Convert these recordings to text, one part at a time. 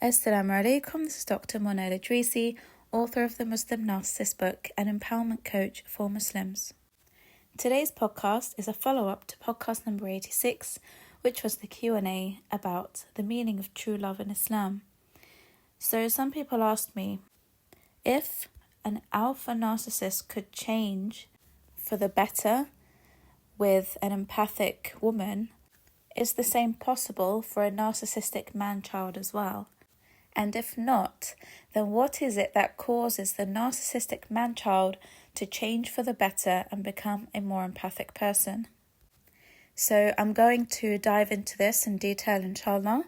Assalamu alaikum, this is Dr. Mona Idrisi, author of the Muslim Narcissist book and empowerment coach for Muslims. Today's podcast is a follow-up to podcast number 86, which was the Q&A about the meaning of true love in Islam. So some people asked me, if an alpha narcissist could change for the better with an empathic woman, is the same possible for a narcissistic man-child as well? And if not, then what is it that causes the narcissistic man-child to change for the better and become a more empathic person? So I'm going to dive into this in detail, inshallah.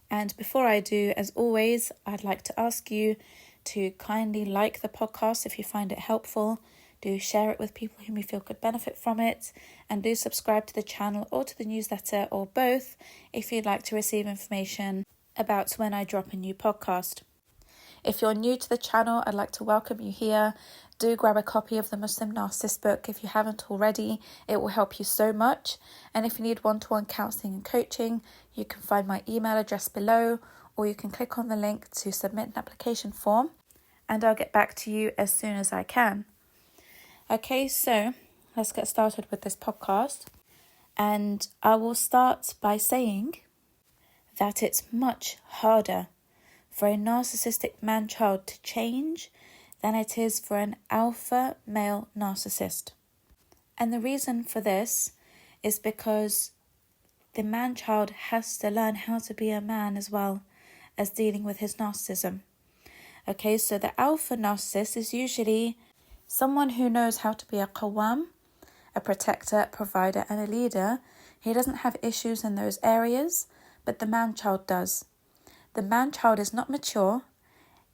And before I do, as always, I'd like to ask you to kindly like the podcast if you find it helpful. Do share it with people whom you feel could benefit from it. And do subscribe to the channel or to the newsletter or both if you'd like to receive information about when I drop a new podcast. If you're new to the channel, I'd like to welcome you here. Do grab a copy of the Muslim Narcissist book if you haven't already. It will help you so much. And if you need one-to-one counselling and coaching, you can find my email address below, or you can click on the link to submit an application form, and I'll get back to you as soon as I can. Okay, so let's get started with this podcast. And I will start by saying that it's much harder for a narcissistic man-child to change than it is for an alpha male narcissist. And the reason for this is because the man-child has to learn how to be a man as well as dealing with his narcissism. Okay, so the alpha narcissist is usually someone who knows how to be a qawwam, a protector, provider, and a leader. He doesn't have issues in those areas, but the man-child does. The man-child is not mature.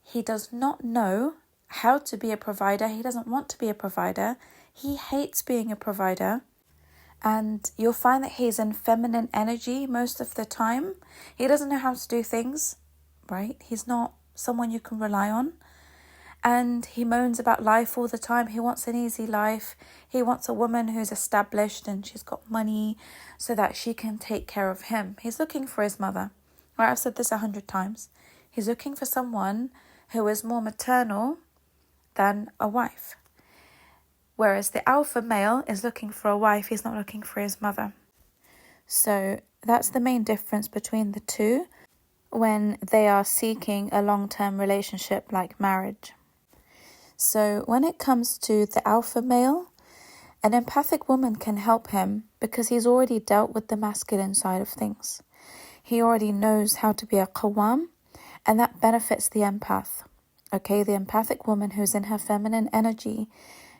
He does not know how to be a provider. He doesn't want to be a provider. He hates being a provider. And you'll find that he's in feminine energy most of the time. He doesn't know how to do things, right? He's not someone you can rely on. And he moans about life all the time. He wants an easy life. He wants a woman who's established and she's got money so that she can take care of him. He's looking for his mother. Right, I've said this 100 times. He's looking for someone who is more maternal than a wife. Whereas the alpha male is looking for a wife. He's not looking for his mother. So that's the main difference between the two when they are seeking a long-term relationship like marriage. So when it comes to the alpha male, an empathic woman can help him because he's already dealt with the masculine side of things. He already knows how to be a qawwam, and that benefits the empath. Okay, the empathic woman who's in her feminine energy,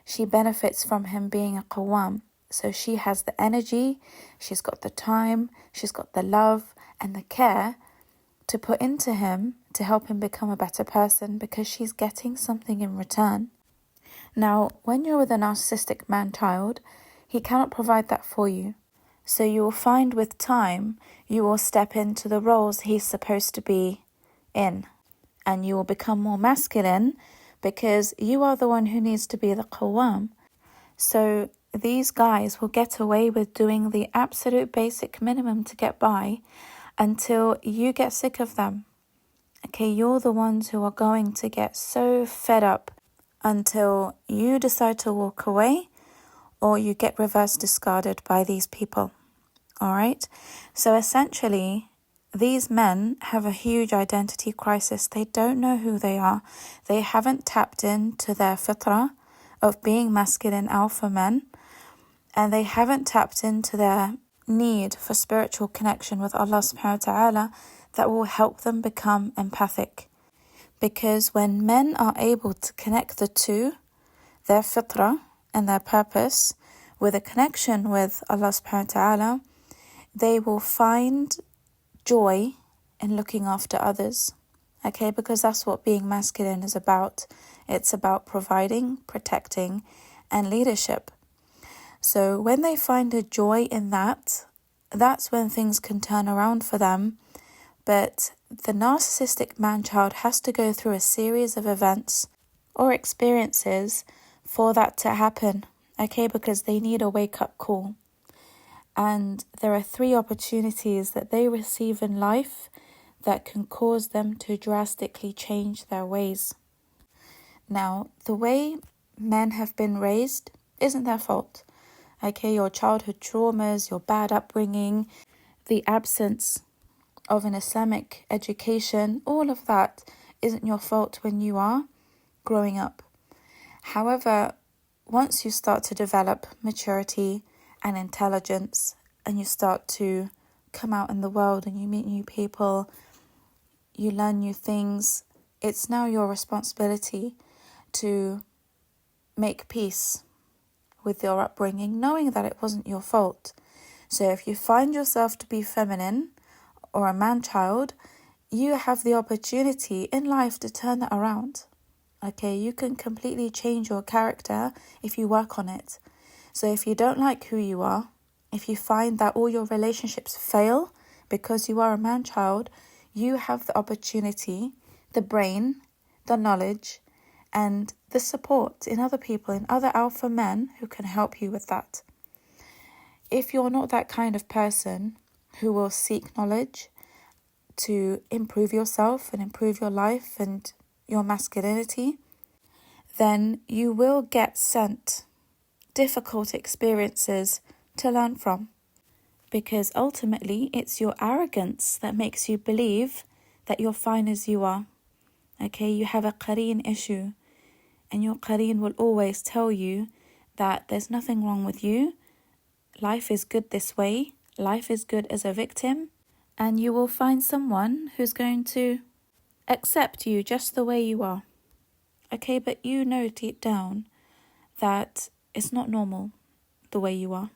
she benefits from him being a qawwam. So she has the energy, she's got the time, she's got the love and the care to put into him to help him become a better person because she's getting something in return. Now, when you're with a narcissistic man-child, he cannot provide that for you. So you will find with time, you will step into the roles he's supposed to be in. And you will become more masculine because you are the one who needs to be the qawwam. So these guys will get away with doing the absolute basic minimum to get by until you get sick of them. Okay, you're the ones who are going to get so fed up until you decide to walk away or you get reverse discarded by these people. All right? So essentially, these men have a huge identity crisis. They don't know who they are. They haven't tapped into their fitrah of being masculine alpha men, and they haven't tapped into their need for spiritual connection with Allah subhanahu wa ta'ala that will help them become empathic. Because when men are able to connect the two, their fitrah and their purpose, with a connection with Allah subhanahu wa ta'ala, they will find joy in looking after others. Okay, because that's what being masculine is about. It's about providing, protecting, and leadership. So when they find a joy in that, that's when things can turn around for them. But the narcissistic man-child has to go through a series of events or experiences for that to happen. Okay, because they need a wake-up call. And there are 3 opportunities that they receive in life that can cause them to drastically change their ways. Now, the way men have been raised isn't their fault. Okay, your childhood traumas, your bad upbringing, the absence of an Islamic education, all of that isn't your fault when you are growing up. However, once you start to develop maturity and intelligence and you start to come out in the world and you meet new people, you learn new things, it's now your responsibility to make peace with your upbringing, knowing that it wasn't your fault. So if you find yourself to be feminine or a man-child, you have the opportunity in life to turn that around. Okay, you can completely change your character if you work on it. So if you don't like who you are, if you find that all your relationships fail because you are a man-child, you have the opportunity, the brain, the knowledge, and the support in other people, in other alpha men who can help you with that. If you're not that kind of person who will seek knowledge to improve yourself and improve your life and your masculinity, then you will get sent difficult experiences to learn from. Because ultimately, it's your arrogance that makes you believe that you're fine as you are. Okay, you have a qareen issue, and your qareen will always tell you that there's nothing wrong with you. Life is good this way. Life is good as a victim. And you will find someone who's going to accept you just the way you are. Okay, but you know deep down that it's not normal the way you are.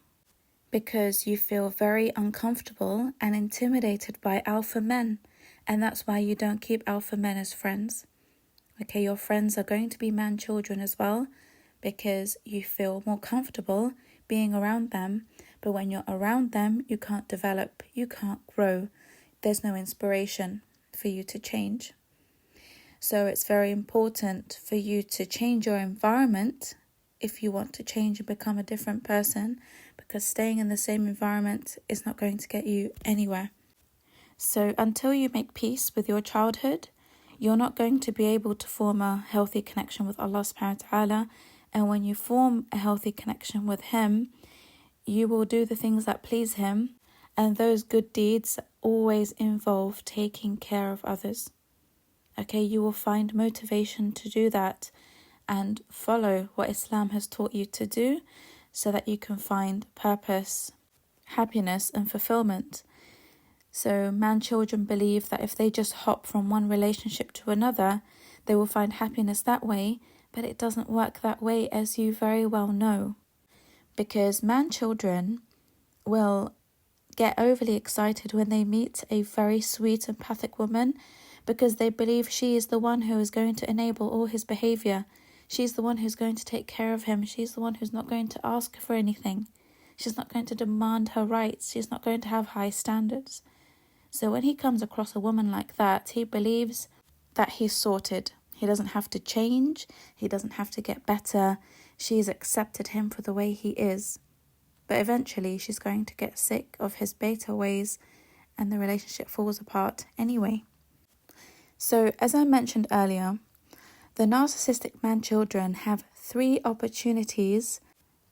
Because you feel very uncomfortable and intimidated by alpha men. And that's why you don't keep alpha men as friends. Okay, your friends are going to be man children as well, because you feel more comfortable being around them. But when you're around them, you can't develop, you can't grow. There's no inspiration for you to change. So it's very important for you to change your environment if you want to change and become a different person, because staying in the same environment is not going to get you anywhere. So until you make peace with your childhood, you're not going to be able to form a healthy connection with Allah subhanahu wa ta'ala. And when you form a healthy connection with Him, you will do the things that please Him. And those good deeds always involve taking care of others. Okay, you will find motivation to do that and follow what Islam has taught you to do, so that you can find purpose, happiness and fulfillment. So man-children believe that if they just hop from one relationship to another, they will find happiness that way, but it doesn't work that way, as you very well know. Because man-children will get overly excited when they meet a very sweet, empathic woman, because they believe she is the one who is going to enable all his behavior. She's the one who's going to take care of him. She's the one who's not going to ask for anything. She's not going to demand her rights. She's not going to have high standards. So when he comes across a woman like that, he believes that he's sorted. He doesn't have to change. He doesn't have to get better. She's accepted him for the way he is. But eventually she's going to get sick of his beta ways, and the relationship falls apart anyway. So as I mentioned earlier, the narcissistic man-children have 3 opportunities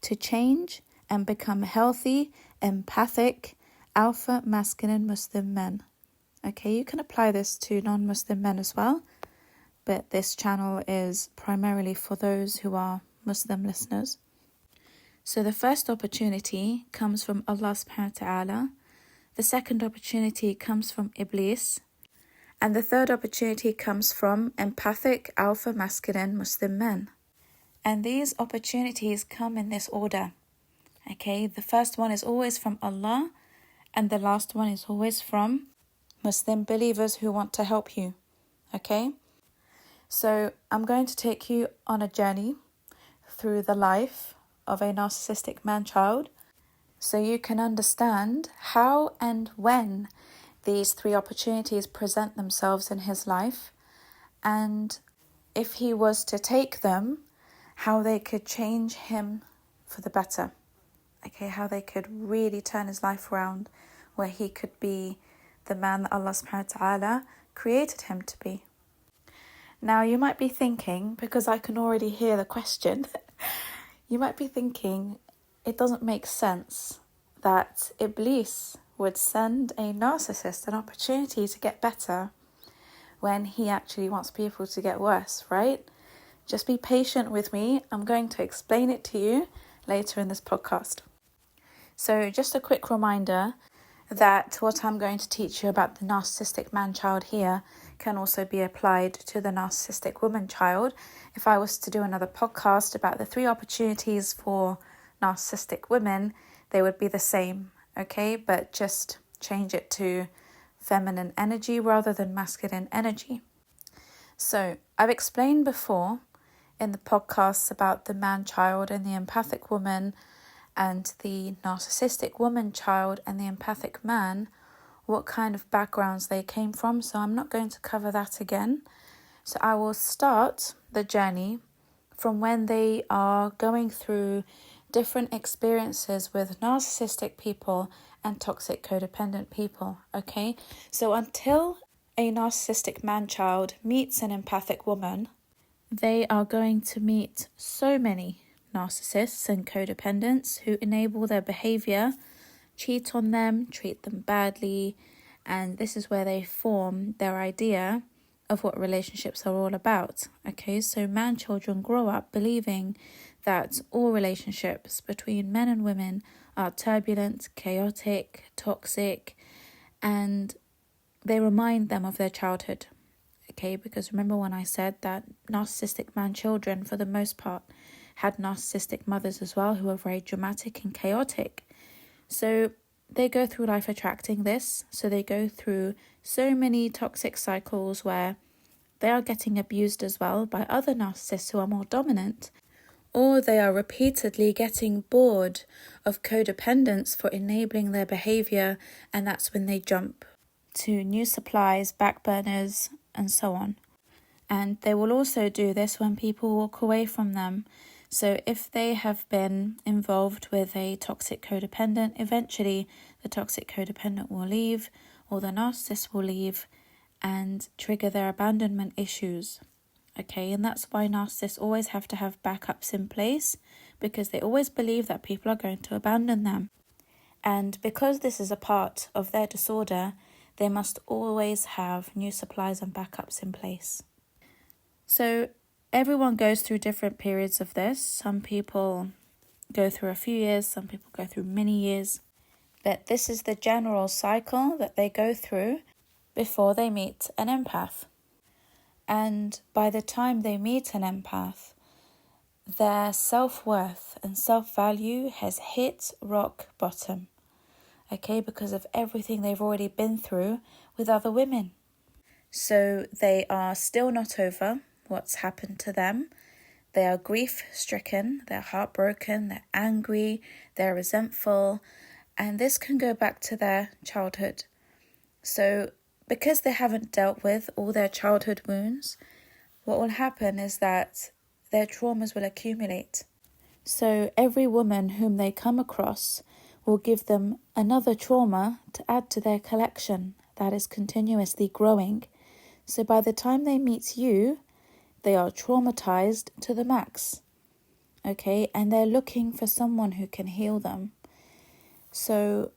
to change and become healthy, empathic, alpha masculine Muslim men. Okay, you can apply this to non-Muslim men as well, but this channel is primarily for those who are Muslim listeners. So the first opportunity comes from Allah subhanahu wa ta'ala. The second opportunity comes from Iblis. And the third opportunity comes from empathic, alpha masculine Muslim men. And these opportunities come in this order. Okay, the first one is always from Allah, and the last one is always from Muslim believers who want to help you. Okay, so I'm going to take you on a journey through the life of a narcissistic man-child, so you can understand how and when these 3 opportunities present themselves in his life, and if he was to take them, how they could change him for the better. Okay, how they could really turn his life around, where he could be the man that Allah subhanahu wa ta'ala created him to be. Now you might be thinking, because I can already hear the question, you might be thinking it doesn't make sense that Iblis would send a narcissist an opportunity to get better when he actually wants people to get worse, right? Just be patient with me. I'm going to explain it to you later in this podcast. So just a quick reminder that what I'm going to teach you about the narcissistic man-child here can also be applied to the narcissistic woman-child. If I was to do another podcast about the 3 opportunities for narcissistic women, they would be the same, okay? But just change it to feminine energy rather than masculine energy. So I've explained before in the podcasts about the man-child and the empathic woman and the narcissistic woman-child and the empathic man, what kind of backgrounds they came from. So I'm not going to cover that again. So I will start the journey from when they are going through different experiences with narcissistic people and toxic codependent people, okay? So until a narcissistic man-child meets an empathic woman, they are going to meet so many narcissists and codependents who enable their behavior, cheat on them, treat them badly, and this is where they form their idea of what relationships are all about. Okay, so man-children grow up believing that all relationships between men and women are turbulent, chaotic, toxic, and they remind them of their childhood. Okay, because remember when I said that narcissistic man-children, for the most part, had narcissistic mothers as well who were very dramatic and chaotic. So they go through life attracting this. So they go through so many toxic cycles where they are getting abused as well by other narcissists who are more dominant, or they are repeatedly getting bored of codependence for enabling their behavior, and that's when they jump to new supplies, backburners, and so on. And they will also do this when people walk away from them. So if they have been involved with a toxic codependent, eventually the toxic codependent will leave or the narcissist will leave and trigger their abandonment issues. Okay, and that's why narcissists always have to have backups in place, because they always believe that people are going to abandon them. And because this is a part of their disorder, they must always have new supplies and backups in place. So everyone goes through different periods of this. Some people go through a few years, some people go through many years. But this is the general cycle that they go through before they meet an empath. And by the time they meet an empath, their self-worth and self-value has hit rock bottom. Okay, because of everything they've already been through with other women. So they are still not over what's happened to them. They are grief-stricken, they're heartbroken, they're angry, they're resentful, and this can go back to their childhood. So because they haven't dealt with all their childhood wounds, what will happen is that their traumas will accumulate. So every woman whom they come across will give them another trauma to add to their collection that is continuously growing. So by the time they meet you, they are traumatized to the max. Okay, and they're looking for someone who can heal them. So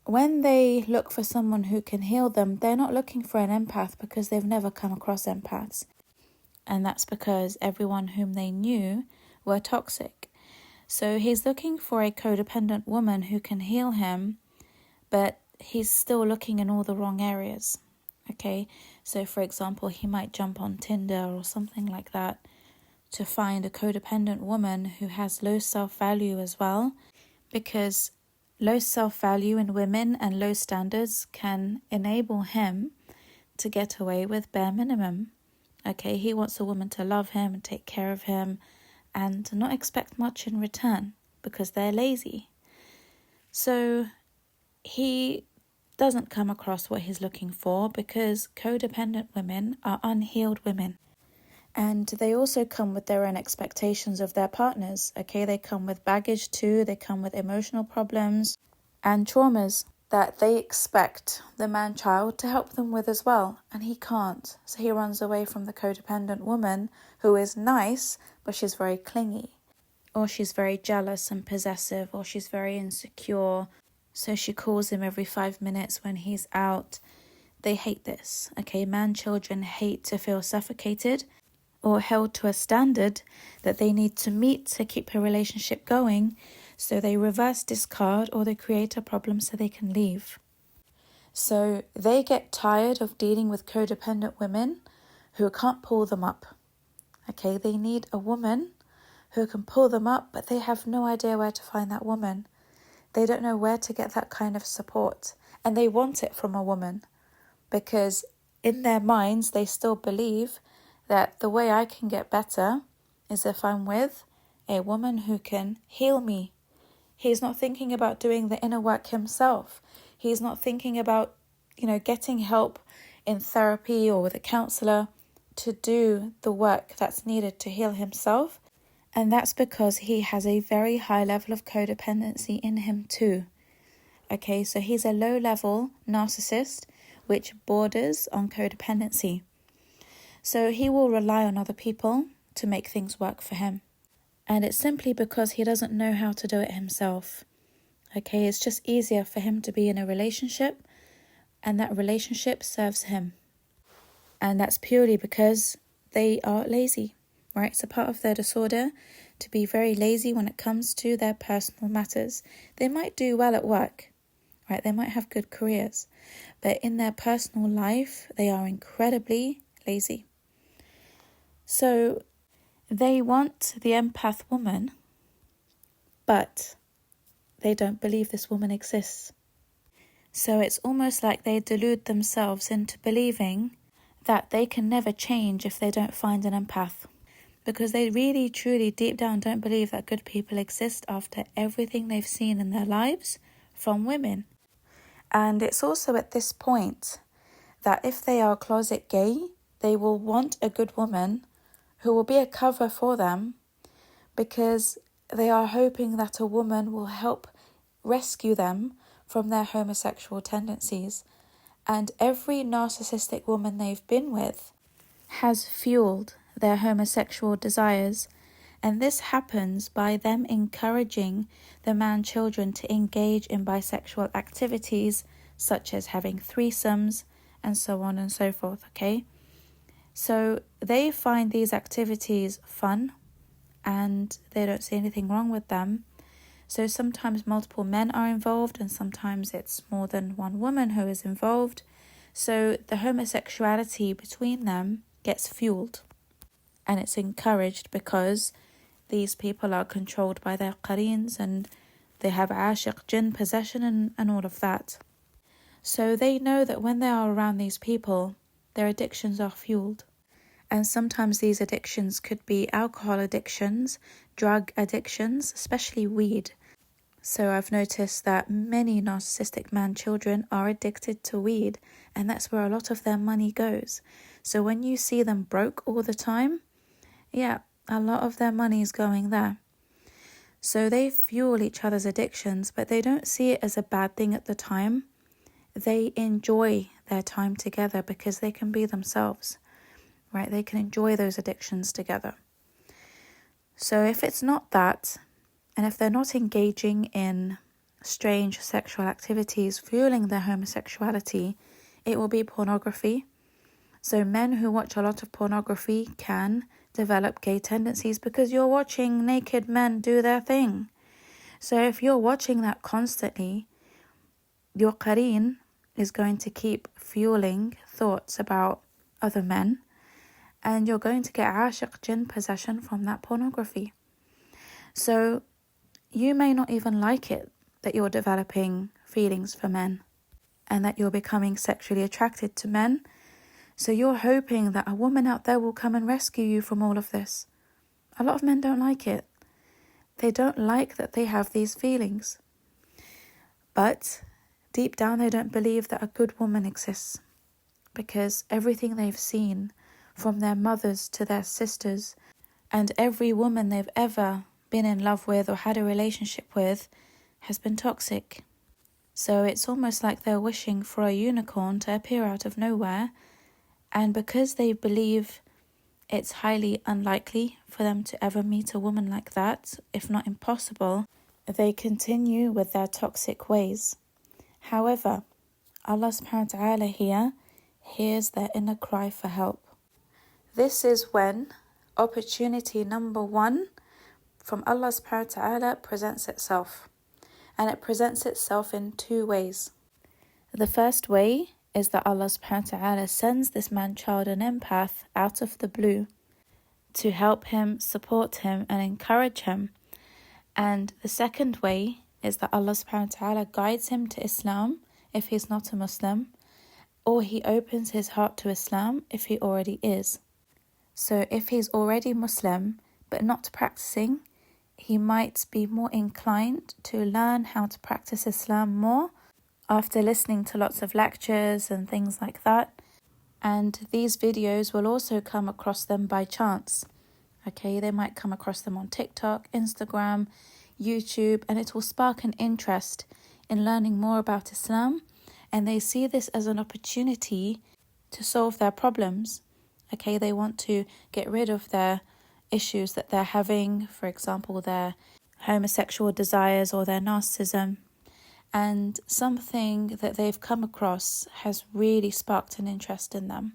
when they look for someone who can heal them, they're not looking for an empath because they've never come across empaths. And that's because everyone whom they knew were toxic. So he's looking for a codependent woman who can heal him, but he's still looking in all the wrong areas. Okay, so for example, he might jump on Tinder or something like that to find a codependent woman who has low self-value as well, because low self-value in women and low standards can enable him to get away with bare minimum. Okay, he wants a woman to love him and take care of him and not expect much in return because they're lazy. So he doesn't come across what he's looking for because codependent women are unhealed women. And they also come with their own expectations of their partners. Okay, they come with baggage too, they come with emotional problems and traumas. that they expect the man-child to help them with as well, and he can't. So he runs away from the codependent woman who is nice, but she's very clingy, or she's very jealous and possessive, or she's very insecure. So she calls him every 5 minutes when he's out. They hate this, okay? Man-children hate to feel suffocated or held to a standard that they need to meet to keep a relationship going. So they reverse discard or they create a problem so they can leave. So they get tired of dealing with codependent women who can't pull them up. Okay, they need a woman who can pull them up, but they have no idea where to find that woman. They don't know where to get that kind of support, and they want it from a woman because in their minds they still believe that the way I can get better is if I'm with a woman who can heal me. He's not thinking about doing the inner work himself. He's not thinking about, getting help in therapy or with a counselor to do the work that's needed to heal himself. And that's because he has a very high level of codependency in him too. Okay, so he's a low-level narcissist which borders on codependency. So he will rely on other people to make things work for him. And it's simply because he doesn't know how to do it himself. Okay, it's just easier for him to be in a relationship, and that relationship serves him. And that's purely because they are lazy, right? It's a part of their disorder to be very lazy when it comes to their personal matters. They might do well at work, right? They might have good careers, but in their personal life, they are incredibly lazy. So they want the empath woman, but they don't believe this woman exists. So it's almost like they delude themselves into believing that they can never change if they don't find an empath. Because they really, truly, deep down don't believe that good people exist after everything they've seen in their lives from women. And it's also at this point that if they are closet gay, they will want a good woman who will be a cover for them because they are hoping that a woman will help rescue them from their homosexual tendencies. And every narcissistic woman they've been with has fueled their homosexual desires. And this happens by them encouraging the man-children to engage in bisexual activities such as having threesomes and so on and so forth, okay? So they find these activities fun and they don't see anything wrong with them. So sometimes multiple men are involved and sometimes it's more than one woman who is involved. So the homosexuality between them gets fueled and it's encouraged because these people are controlled by their qareens and they have ashiq, jinn, possession and all of that. So they know that when they are around these people, their addictions are fueled. And sometimes these addictions could be alcohol addictions, drug addictions, especially weed. So I've noticed that many narcissistic man-children are addicted to weed, and that's where a lot of their money goes. So when you see them broke all the time, yeah, a lot of their money is going there. So they fuel each other's addictions, but they don't see it as a bad thing at the time. They enjoy their time together because they can be themselves, right? They can enjoy those addictions together. So if it's not that, and if they're not engaging in strange sexual activities fueling their homosexuality, it will be pornography. So men who watch a lot of pornography can develop gay tendencies because you're watching naked men do their thing. So if you're watching that constantly, your qareen is going to keep fueling thoughts about other men, and you're going to get ashiq, jinn, possession from that pornography. So you may not even like it that you're developing feelings for men and that you're becoming sexually attracted to men. So you're hoping that a woman out there will come and rescue you from all of this. A lot of men don't like it. They don't like that they have these feelings. But deep down they don't believe that a good woman exists because everything they've seen from their mothers to their sisters and every woman they've ever been in love with or had a relationship with has been toxic. So it's almost like they're wishing for a unicorn to appear out of nowhere. And because they believe it's highly unlikely for them to ever meet a woman like that, if not impossible, they continue with their toxic ways. However, Allah subhanahu wa ta'ala here hears their inner cry for help. This is when opportunity number one from Allah subhanahu wa ta'ala presents itself. And it presents itself in two ways. The first way is that Allah subhanahu wa ta'ala sends this man-child, an empath, out of the blue to help him, support him and encourage him. And the second way is that Allah subhanahu wa ta'ala guides him to Islam if he's not a Muslim, or he opens his heart to Islam if he already is. So if he's already Muslim but not practicing, he might be more inclined to learn how to practice Islam more after listening to lots of lectures and things like that. And these videos will also come across them by chance. Okay, they might come across them on TikTok, Instagram, YouTube, and it will spark an interest in learning more about Islam. And they see this as an opportunity to solve their problems. Okay, they want to get rid of their issues that they're having, for example, their homosexual desires or their narcissism. And something that they've come across has really sparked an interest in them,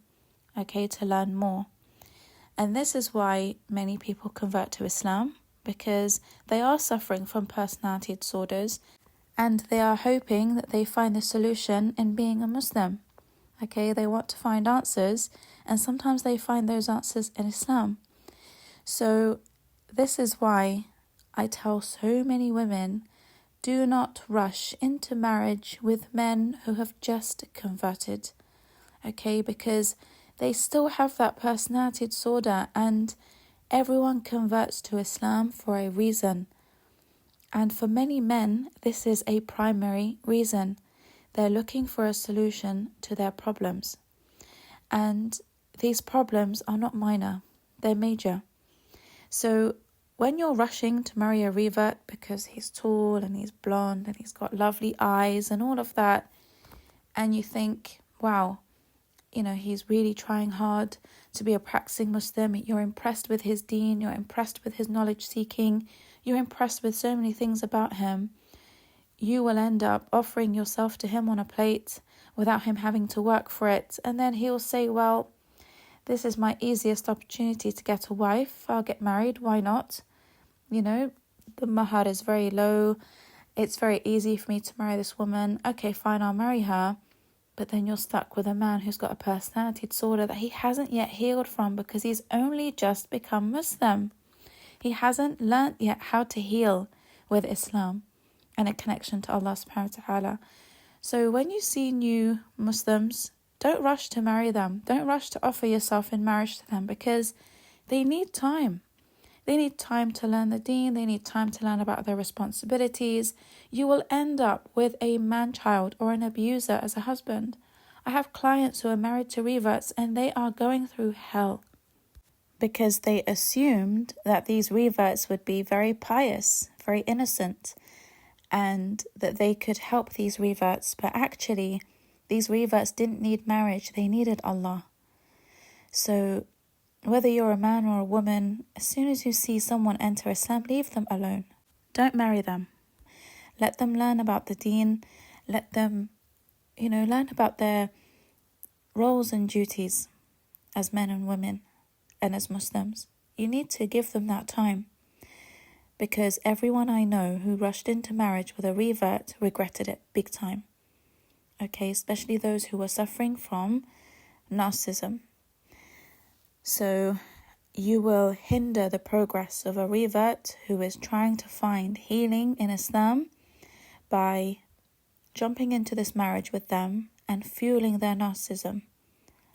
okay, to learn more. And this is why many people convert to Islam, because they are suffering from personality disorders and they are hoping that they find the solution in being a Muslim. Okay, they want to find answers, and sometimes they find those answers in Islam. So this is why I tell so many women, do not rush into marriage with men who have just converted. Okay, because they still have that personality disorder, and everyone converts to Islam for a reason. And for many men, this is a primary reason. They're looking for a solution to their problems. And these problems are not minor, they're major. So when you're rushing to marry a revert because he's tall and he's blonde and he's got lovely eyes and all of that, and you think, wow, he's really trying hard to be a practicing Muslim, you're impressed with his deen, you're impressed with his knowledge seeking, you're impressed with so many things about him, you will end up offering yourself to him on a plate without him having to work for it. And then he'll say, well, this is my easiest opportunity to get a wife, I'll get married, why not? The mahar is very low, it's very easy for me to marry this woman, okay, fine, I'll marry her. But then you're stuck with a man who's got a personality disorder that he hasn't yet healed from, because he's only just become Muslim. He hasn't learnt yet how to heal with Islam and a connection to Allah subhanahu wa ta'ala. So when you see new Muslims, don't rush to marry them. Don't rush to offer yourself in marriage to them, because they need time. They need time to learn the deen. They need time to learn about their responsibilities. You will end up with a man-child or an abuser as a husband. I have clients who are married to reverts and they are going through hell because they assumed that these reverts would be very pious, very innocent, and that they could help these reverts. But actually, these reverts didn't need marriage. They needed Allah. So whether you're a man or a woman, as soon as you see someone enter Islam, leave them alone. Don't marry them. Let them learn about the deen. Let them, learn about their roles and duties as men and women and as Muslims. You need to give them that time, because everyone I know who rushed into marriage with a revert regretted it big time. Okay, especially those who were suffering from narcissism. So you will hinder the progress of a revert who is trying to find healing in Islam by jumping into this marriage with them and fueling their narcissism.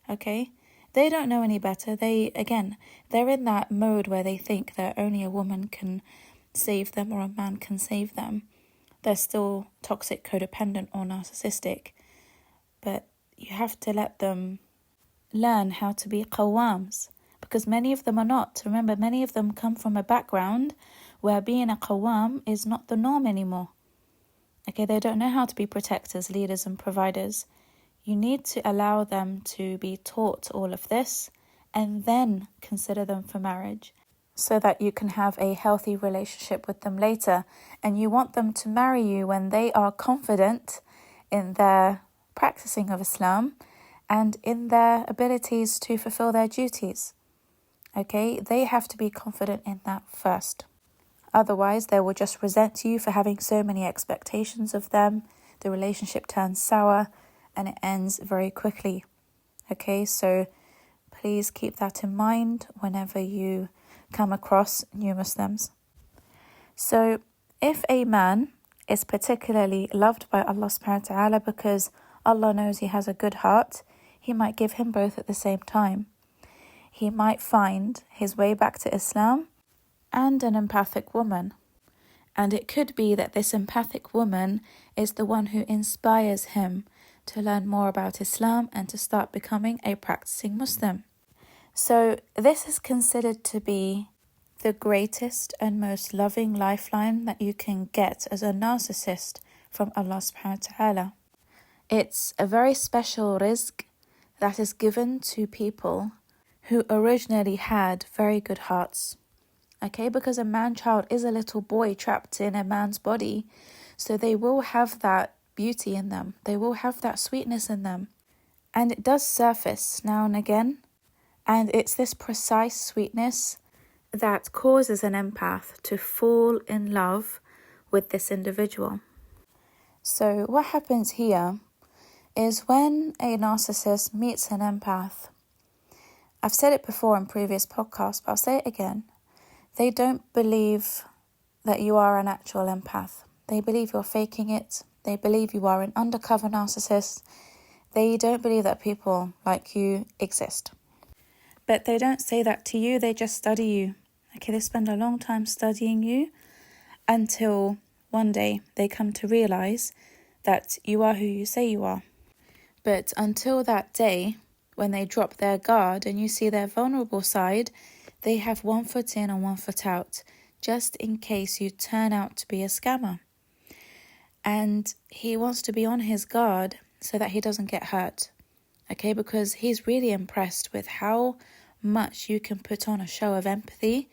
Okay? They don't know any better. They're in that mode where they think that only a woman can save them or a man can save them. They're still toxic, codependent or narcissistic. But you have to let them learn how to be qawwams, because many of them are not. Remember, many of them come from a background where being a qawwam is not the norm anymore. Okay, they don't know how to be protectors, leaders and providers. You need to allow them to be taught all of this and then consider them for marriage so that you can have a healthy relationship with them later. And you want them to marry you when they are confident in their practicing of Islam and in their abilities to fulfill their duties. Okay, they have to be confident in that first. Otherwise, they will just resent you for having so many expectations of them. The relationship turns sour and it ends very quickly. Okay, so please keep that in mind whenever you come across new Muslims. So if a man is particularly loved by Allah subhanahu wa ta'ala because Allah knows he has a good heart, he might give him both at the same time. He might find his way back to Islam and an empathic woman. And it could be that this empathic woman is the one who inspires him to learn more about Islam and to start becoming a practicing Muslim. So this is considered to be the greatest and most loving lifeline that you can get as a narcissist from Allah subhanahu wa ta'ala. It's a very special rizq that is given to people who originally had very good hearts. Okay, because a man-child is a little boy trapped in a man's body, so they will have that beauty in them. They will have that sweetness in them. And it does surface now and again. And it's this precise sweetness that causes an empath to fall in love with this individual. So what happens here is when a narcissist meets an empath, I've said it before in previous podcasts, but I'll say it again. They don't believe that you are an actual empath. They believe you're faking it. They believe you are an undercover narcissist. They don't believe that people like you exist. But they don't say that to you, they just study you. Okay, they spend a long time studying you until one day they come to realize that you are who you say you are. But until that day, when they drop their guard and you see their vulnerable side, they have one foot in and one foot out, just in case you turn out to be a scammer. And he wants to be on his guard so that he doesn't get hurt. Okay, because he's really impressed with how much you can put on a show of empathy.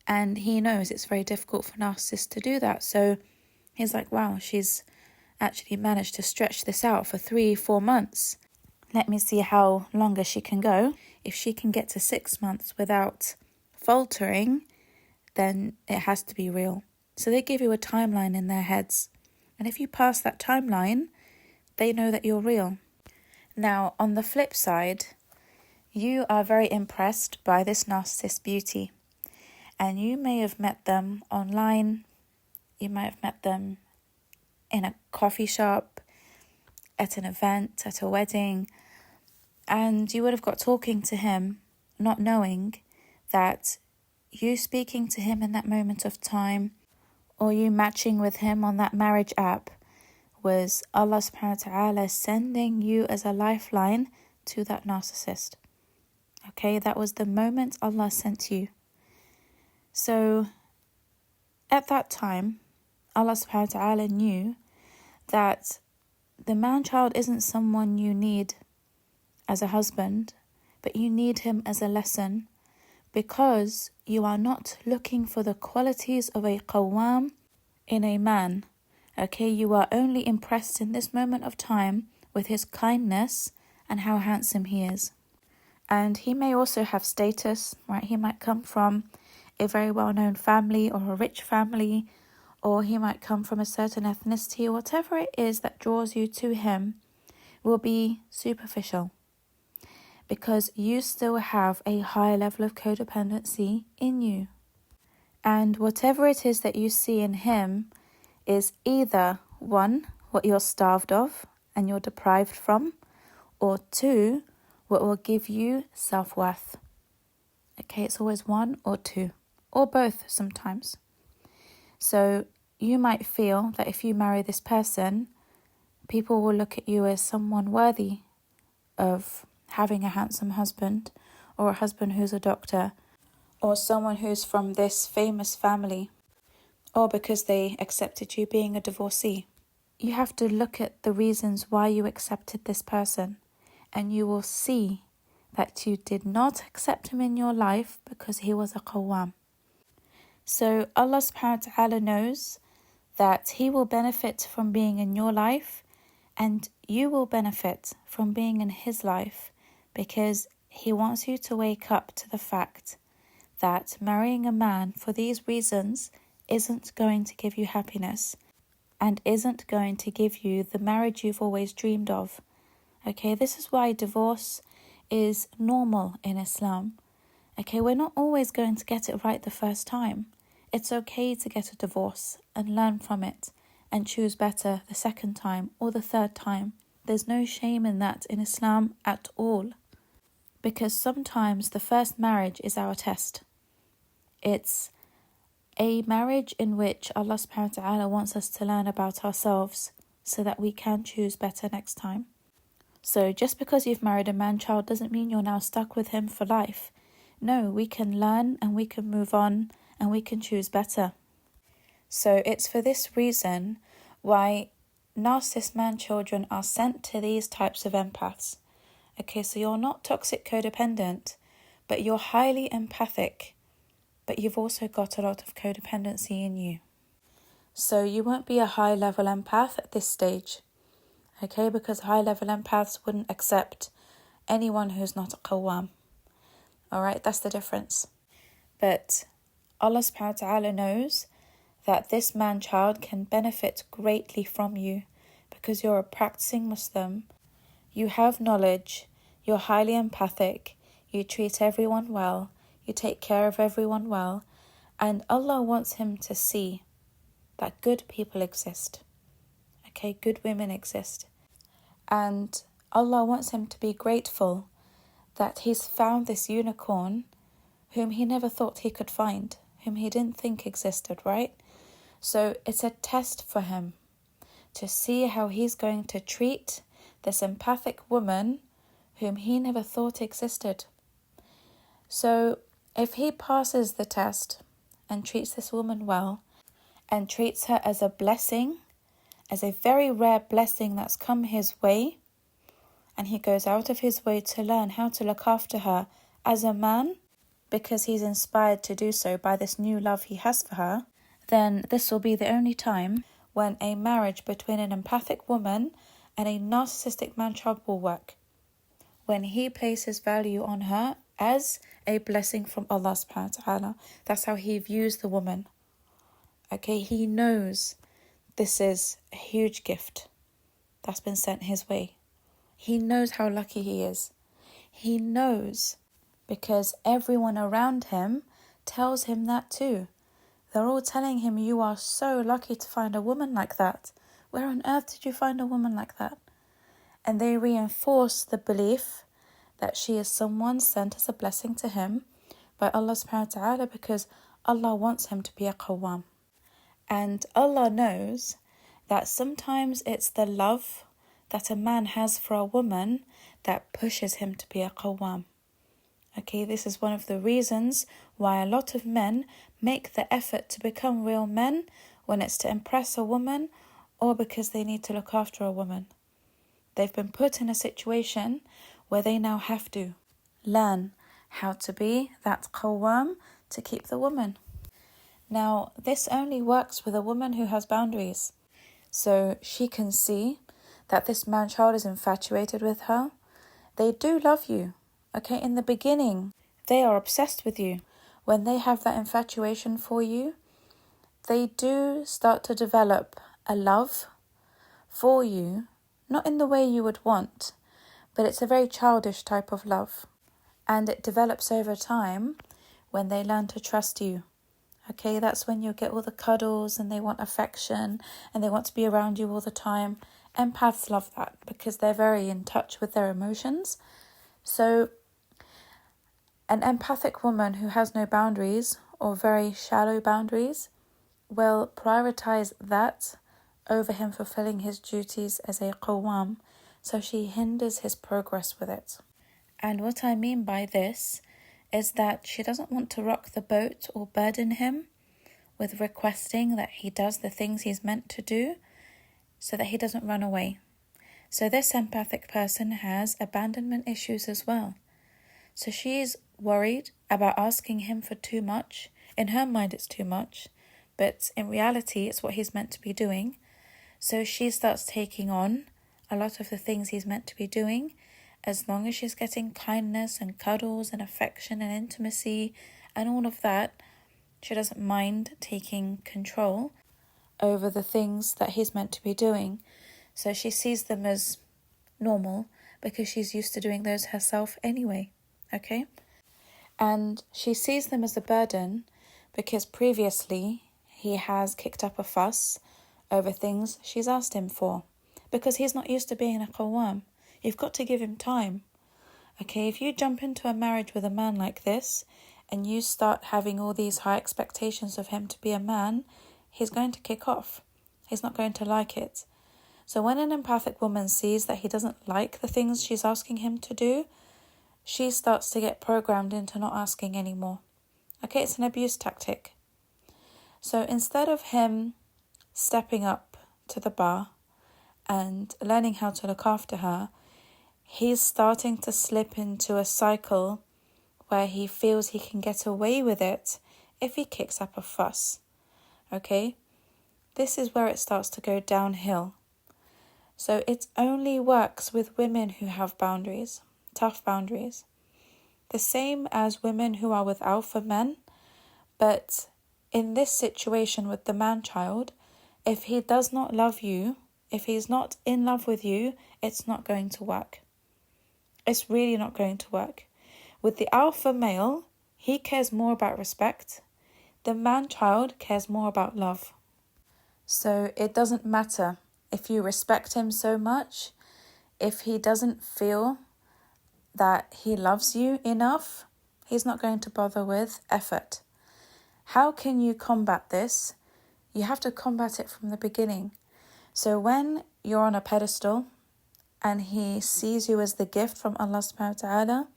And he knows it's very difficult for narcissists to do that. So he's like, wow, she's actually managed to stretch this out for 3-4 months. Let me see how longer she can go. If she can get to 6 months without faltering, then it has to be real. So they give you a timeline in their heads. And if you pass that timeline, they know that you're real. Now, on the flip side, you are very impressed by this narcissist beauty. And you may have met them online. You might have met them in a coffee shop, at an event, at a wedding. And you would have got talking to him, not knowing that you speaking to him in that moment of time, or you matching with him on that marriage app, was Allah subhanahu wa ta'ala sending you as a lifeline to that narcissist. Okay, that was the moment Allah sent you. So at that time, Allah subhanahu wa ta'ala knew that the man-child isn't someone you need as a husband, but you need him as a lesson, because you are not looking for the qualities of a qawwam in a man. Okay, you are only impressed in this moment of time with his kindness and how handsome he is. And he may also have status, right? He might come from a very well-known family or a rich family, or he might come from a certain ethnicity, or whatever it is that draws you to him will be superficial. Because you still have a high level of codependency in you. And whatever it is that you see in him is either 1, what you're starved of and you're deprived from, or 2, what will give you self-worth. Okay, it's always 1 or 2, or both sometimes. So you might feel that if you marry this person, people will look at you as someone worthy of having a handsome husband, or a husband who's a doctor, or someone who's from this famous family, or because they accepted you being a divorcee. you have to look at the reasons why you accepted this person, and you will see that you did not accept him in your life because he was a qawwam. So Allah subhanahu wa ta'ala knows that he will benefit from being in your life, and you will benefit from being in his life, because he wants you to wake up to the fact that marrying a man for these reasons isn't going to give you happiness and isn't going to give you the marriage you've always dreamed of. Okay, this is why divorce is normal in Islam. Okay, we're not always going to get it right the first time. It's okay to get a divorce and learn from it and choose better the second time or the third time. There's no shame in that in Islam at all. Because sometimes the first marriage is our test. It's a marriage in which Allah subhanahu wa ta'ala wants us to learn about ourselves so that we can choose better next time. So just because you've married a man-child doesn't mean you're now stuck with him for life. No, we can learn and we can move on and we can choose better. So it's for this reason why narcissist man-children are sent to these types of empaths. Okay, so you're not toxic codependent, but you're highly empathic, but you've also got a lot of codependency in you. So you won't be a high-level empath at this stage, okay, because high-level empaths wouldn't accept anyone who's not a qawwam. Alright, that's the difference. But Allah subhanahu wa ta'ala knows that this man-child can benefit greatly from you because you're a practicing Muslim, you have knowledge, you're highly empathic, you treat everyone well, you take care of everyone well, and Allah wants him to see that good people exist. Okay, good women exist. And Allah wants him to be grateful that he's found this unicorn whom he never thought he could find, whom he didn't think existed, right? So it's a test for him to see how he's going to treat this empathic woman whom he never thought existed. So if he passes the test and treats this woman well and treats her as a blessing, as a very rare blessing that's come his way, and he goes out of his way to learn how to look after her as a man because he's inspired to do so by this new love he has for her, then this will be the only time when a marriage between an empathic woman and a narcissistic man-child will work. When he places value on her as a blessing from Allah subhanahu wa ta'ala. That's how he views the woman. Okay, he knows this is a huge gift that's been sent his way. He knows how lucky he is. He knows because everyone around him tells him that too. They're all telling him, you are so lucky to find a woman like that. Where on earth did you find a woman like that? And they reinforce the belief that she is someone sent as a blessing to him by Allah subhanahu wa ta'ala because Allah wants him to be a qawwam. And Allah knows that sometimes it's the love that a man has for a woman that pushes him to be a qawwam. Okay, this is one of the reasons why a lot of men make the effort to become real men when it's to impress a woman or because they need to look after a woman. They've been put in a situation where they now have to learn how to be that qawwam to keep the woman. Now, this only works with a woman who has boundaries. So she can see that this man-child is infatuated with her. They do love you. Okay, in the beginning, they are obsessed with you. When they have that infatuation for you, they do start to develop a love for you, not in the way you would want, but it's a very childish type of love. And it develops over time when they learn to trust you. Okay, that's when you get all the cuddles and they want affection and they want to be around you all the time. Empaths love that because they're very in touch with their emotions. So an empathic woman who has no boundaries or very shallow boundaries will prioritize that over him fulfilling his duties as a qawwam, so she hinders his progress with it. And what I mean by this is that she doesn't want to rock the boat or burden him with requesting that he does the things he's meant to do. so that he doesn't run away. So this empathic person has abandonment issues as well. So she's worried about asking him for too much. In her mind it's too much, but in reality it's what he's meant to be doing. So she starts taking on a lot of the things he's meant to be doing. As long as she's getting kindness and cuddles and affection and intimacy and all of that, she doesn't mind taking control over the things that he's meant to be doing. So she sees them as normal because she's used to doing those herself anyway, okay? And she sees them as a burden because previously he has kicked up a fuss over things she's asked him for, because he's not used to being a qawwam. You've got to give him time. Okay, if you jump into a marriage with a man like this and you start having all these high expectations of him to be a man, he's going to kick off. He's not going to like it. So when an empathic woman sees that he doesn't like the things she's asking him to do, she starts to get programmed into not asking anymore. Okay, it's an abuse tactic. So instead of him stepping up to the bar and learning how to look after her, he's starting to slip into a cycle where he feels he can get away with it if he kicks up a fuss. Okay? This is where it starts to go downhill. So it only works with women who have boundaries, tough boundaries. The same as women who are with alpha men, but in this situation with the man-child, if he does not love you, if he's not in love with you, it's not going to work. It's really not going to work. With the alpha male, he cares more about respect. The man-child cares more about love. So it doesn't matter if you respect him so much, if he doesn't feel that he loves you enough, he's not going to bother with effort. How can you combat this? You have to combat it from the beginning. So when you're on a pedestal and he sees you as the gift from Allah subhanahu wa ta'ala,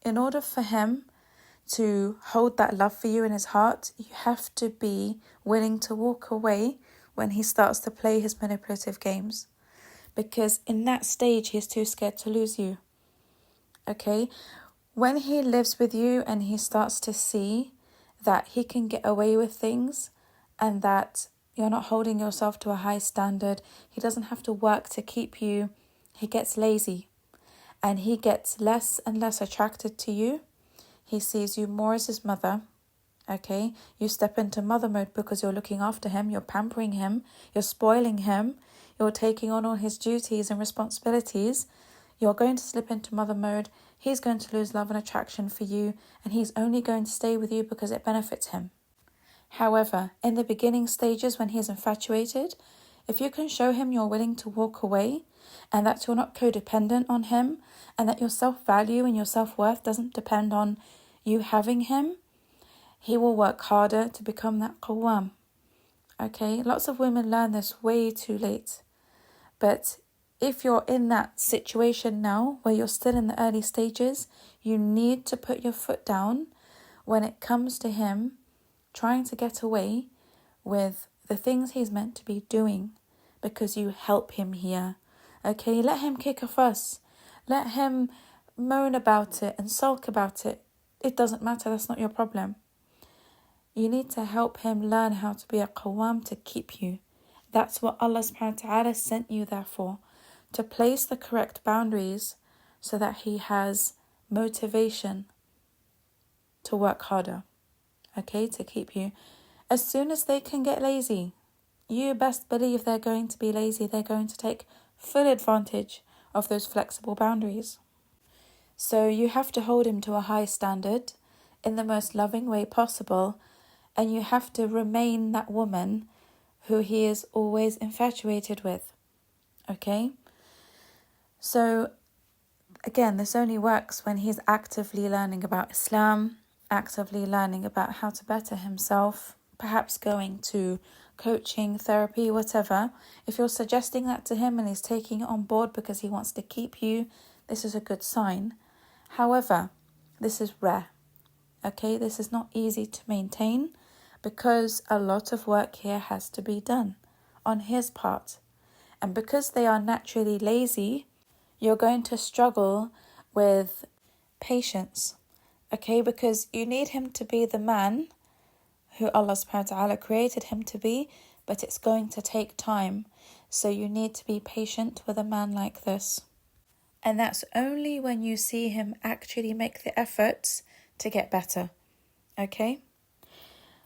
in order for him to hold that love for you in his heart, you have to be willing to walk away when he starts to play his manipulative games. Because in that stage, he's too scared to lose you. Okay? When he lives with you and he starts to see that he can get away with things and that you're not holding yourself to a high standard, he doesn't have to work to keep you, he gets lazy and he gets less and less attracted to you. He sees you more as his mother. Okay, you step into mother mode because you're looking after him, you're pampering him, you're spoiling him, you're taking on all his duties and responsibilities. You're going to slip into mother mode. He's going to lose love and attraction for you, and he's only going to stay with you because it benefits him. However, in the beginning stages when he's infatuated, if you can show him you're willing to walk away and that you're not codependent on him and that your self-value and your self-worth doesn't depend on you having him, he will work harder to become that qawwam. Okay, lots of women learn this way too late. But if you're in that situation now where you're still in the early stages, you need to put your foot down when it comes to him trying to get away with the things he's meant to be doing, because you help him here. Okay, let him kick a fuss. Let him moan about it and sulk about it. It doesn't matter, that's not your problem. You need to help him learn how to be a qawwam to keep you. That's what Allah subhanahu wa ta'ala sent you there for, to place the correct boundaries so that he has motivation to work harder, okay, to keep you. As soon as they can get lazy, you best believe they're going to be lazy. They're going to take full advantage of those flexible boundaries. So you have to hold him to a high standard in the most loving way possible, and you have to remain that woman who he is always infatuated with, okay? So again, this only works when he's actively learning about Islam, actively learning about how to better himself, perhaps going to coaching, therapy, whatever. If you're suggesting that to him and he's taking it on board because he wants to keep you, this is a good sign. However, this is rare, okay? This is not easy to maintain because a lot of work here has to be done on his part. And because they are naturally lazy, you're going to struggle with patience, okay? Because you need him to be the man who Allah subhanahu wa ta'ala created him to be, but it's going to take time. So you need to be patient with a man like this. And that's only when you see him actually make the efforts to get better, okay?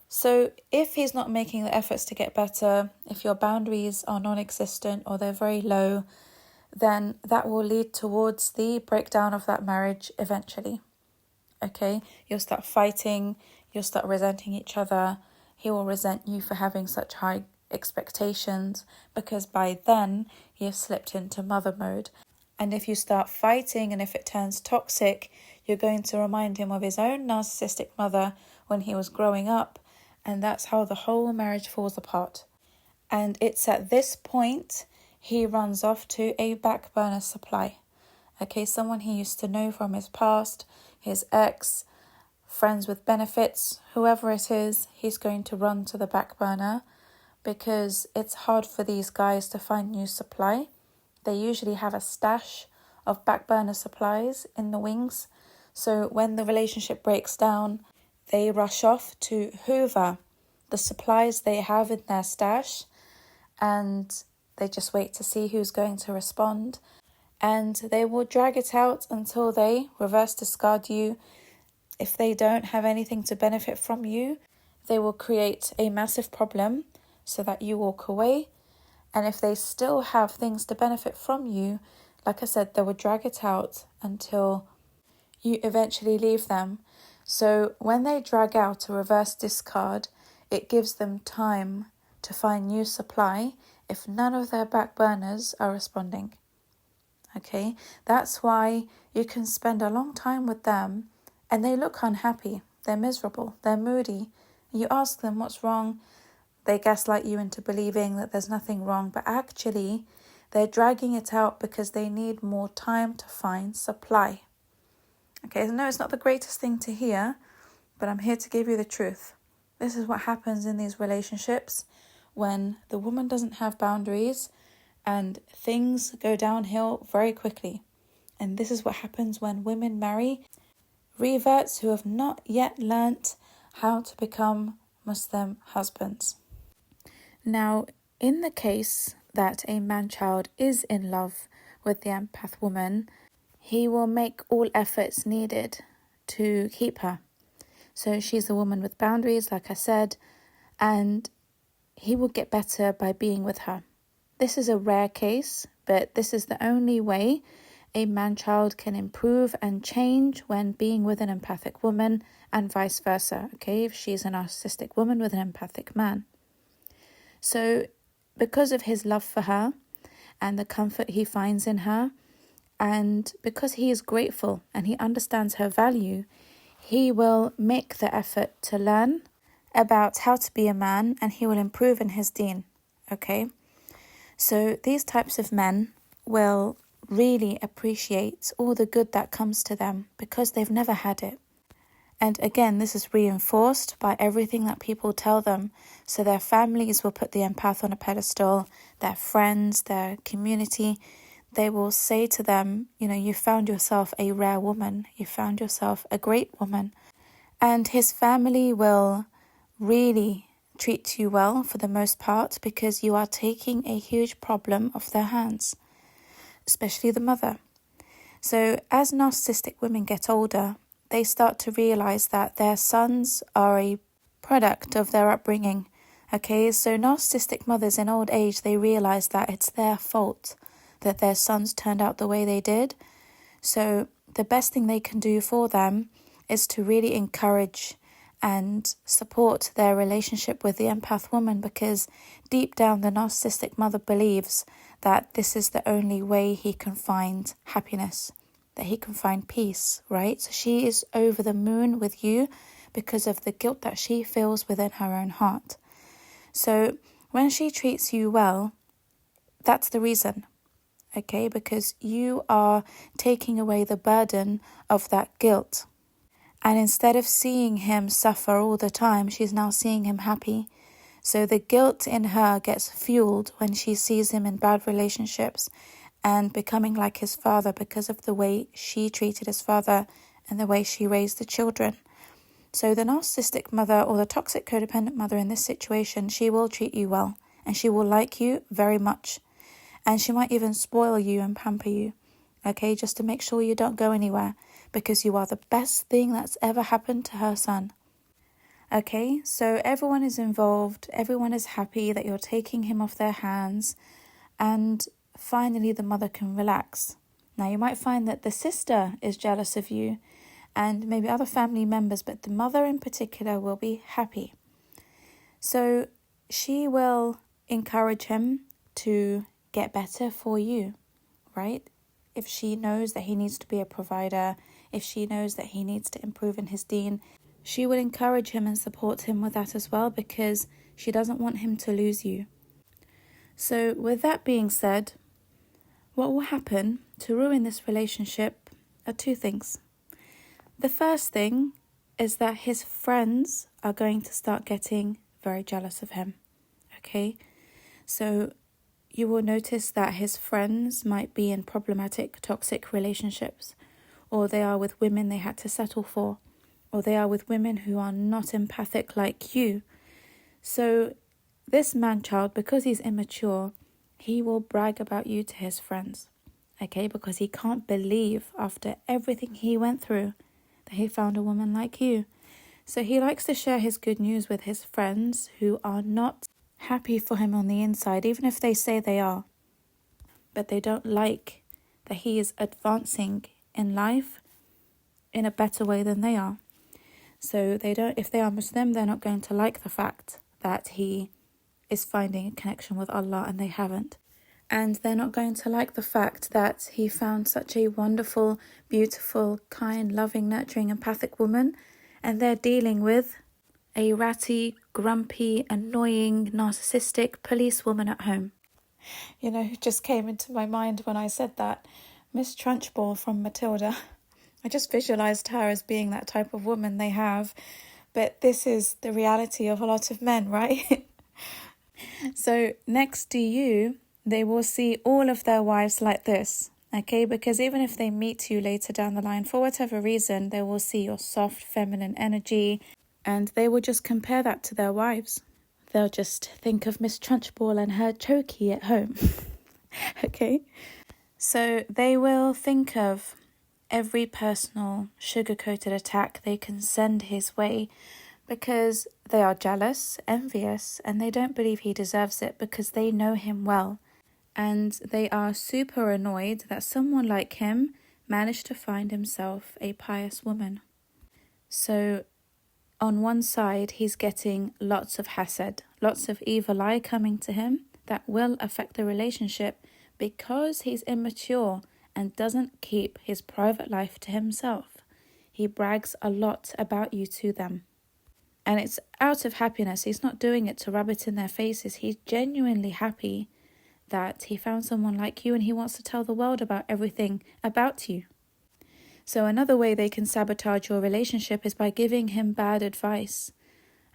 So if he's not making the efforts to get better, if your boundaries are non-existent or they're very low, then that will lead towards the breakdown of that marriage eventually, okay? You'll start fighting, you'll start resenting each other. He will resent you for having such high expectations because by then you've slipped into mother mode. And if you start fighting and if it turns toxic, you're going to remind him of his own narcissistic mother when he was growing up, and that's how the whole marriage falls apart. And it's at this point he runs off to a back burner supply. Okay, someone he used to know from his past, his ex, friends with benefits, whoever it is, he's going to run to the back burner because it's hard for these guys to find new supply. They usually have a stash of back burner supplies in the wings. So when the relationship breaks down, they rush off to hoover the supplies they have in their stash, and they just wait to see who's going to respond. And they will drag it out until they reverse discard you. If they don't have anything to benefit from you, they will create a massive problem so that you walk away. And if they still have things to benefit from you, like I said, they will drag it out until you eventually leave them. So when they drag out a reverse discard, it gives them time to find new supply if none of their back burners are responding. Okay, that's why you can spend a long time with them and they look unhappy, they're miserable, they're moody. You ask them what's wrong, they gaslight you into believing that there's nothing wrong, but actually they're dragging it out because they need more time to find supply. Okay, no, it's not the greatest thing to hear, but I'm here to give you the truth. This is what happens in these relationships when the woman doesn't have boundaries and things go downhill very quickly. And this is what happens when women marry reverts who have not yet learnt how to become Muslim husbands. Now, in the case that a man-child is in love with the empath woman, he will make all efforts needed to keep her. So she's a woman with boundaries, like I said, and he will get better by being with her. This is a rare case, but this is the only way a man-child can improve and change when being with an empathic woman and vice versa, okay, if she's a narcissistic woman with an empathic man. So because of his love for her and the comfort he finds in her, and because he is grateful and he understands her value, he will make the effort to learn about how to be a man and he will improve in his deen, okay? So these types of men will really appreciate all the good that comes to them because they've never had it. And again, this is reinforced by everything that people tell them. So their families will put the empath on a pedestal, their friends, their community. They will say to them, you know, you found yourself a rare woman. You found yourself a great woman. And his family will really treat you well for the most part because you are taking a huge problem off their hands, especially the mother. So as narcissistic women get older, they start to realize that their sons are a product of their upbringing. Okay, so narcissistic mothers in old age, they realize that it's their fault that their sons turned out the way they did. So the best thing they can do for them is to really encourage and support their relationship with the empath woman, because deep down the narcissistic mother believes that this is the only way he can find happiness, that he can find peace, right? So she is over the moon with you because of the guilt that she feels within her own heart. So when she treats you well, that's the reason, okay? Because you are taking away the burden of that guilt. And instead of seeing him suffer all the time, she's now seeing him happy. So the guilt in her gets fueled when she sees him in bad relationships and becoming like his father because of the way she treated his father and the way she raised the children. So the narcissistic mother or the toxic codependent mother in this situation, she will treat you well and she will like you very much. And she might even spoil you and pamper you, okay, just to make sure you don't go anywhere because you are the best thing that's ever happened to her son. Okay, so everyone is involved, everyone is happy that you're taking him off their hands, and finally the mother can relax. Now you might find that the sister is jealous of you and maybe other family members, but the mother in particular will be happy. So she will encourage him to get better for you, right? If she knows that he needs to be a provider, if she knows that he needs to improve in his deen, she will encourage him and support him with that as well because she doesn't want him to lose you. So with that being said, what will happen to ruin this relationship are two things. The first thing is that his friends are going to start getting very jealous of him, okay? So you will notice that his friends might be in problematic, toxic relationships, or they are with women they had to settle for, or they are with women who are not empathic like you. So this man-child, because he's immature, he will brag about you to his friends, okay? Because he can't believe after everything he went through that he found a woman like you. So he likes to share his good news with his friends who are not happy for him on the inside, even if they say they are. But they don't like that he is advancing in life in a better way than they are. So if they are Muslim, they're not going to like the fact that he is finding a connection with Allah and they haven't. And they're not going to like the fact that he found such a wonderful, beautiful, kind, loving, nurturing, empathic woman, and they're dealing with a ratty, grumpy, annoying, narcissistic policewoman at home. You know who just came into my mind when I said that? Miss Trunchbull from Matilda. I just visualised her as being that type of woman they have. But this is the reality of a lot of men, right? So next to you, they will see all of their wives like this, okay? Because even if they meet you later down the line, for whatever reason, they will see your soft, feminine energy, and they will just compare that to their wives. They'll just think of Miss Trunchbull and her chokey at home, okay? So they will think of every personal sugar-coated attack they can send his way because they are jealous, envious, and they don't believe he deserves it because they know him well. And they are super annoyed that someone like him managed to find himself a pious woman. So on one side, he's getting lots of hasad, lots of evil eye coming to him that will affect the relationship because he's immature and doesn't keep his private life to himself. He brags a lot about you to them. And it's out of happiness. He's not doing it to rub it in their faces. He's genuinely happy that he found someone like you and he wants to tell the world about everything about you. So another way they can sabotage your relationship is by giving him bad advice.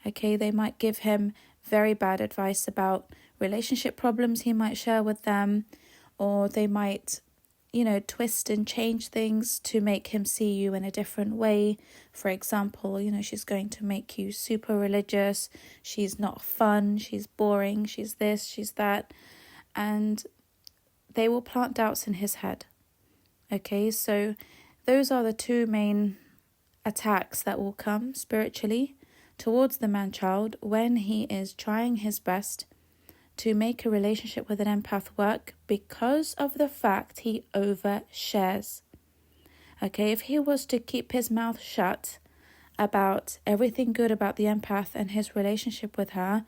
Okay, they might give him very bad advice about relationship problems he might share with them, or they might, twist and change things to make him see you in a different way. For example, she's going to make you super religious, she's not fun, she's boring, she's this, she's that. And they will plant doubts in his head. Okay, so those are the two main attacks that will come spiritually towards the man-child when he is trying his best to make a relationship with an empath work because of the fact he overshares. Okay, if he was to keep his mouth shut about everything good about the empath and his relationship with her,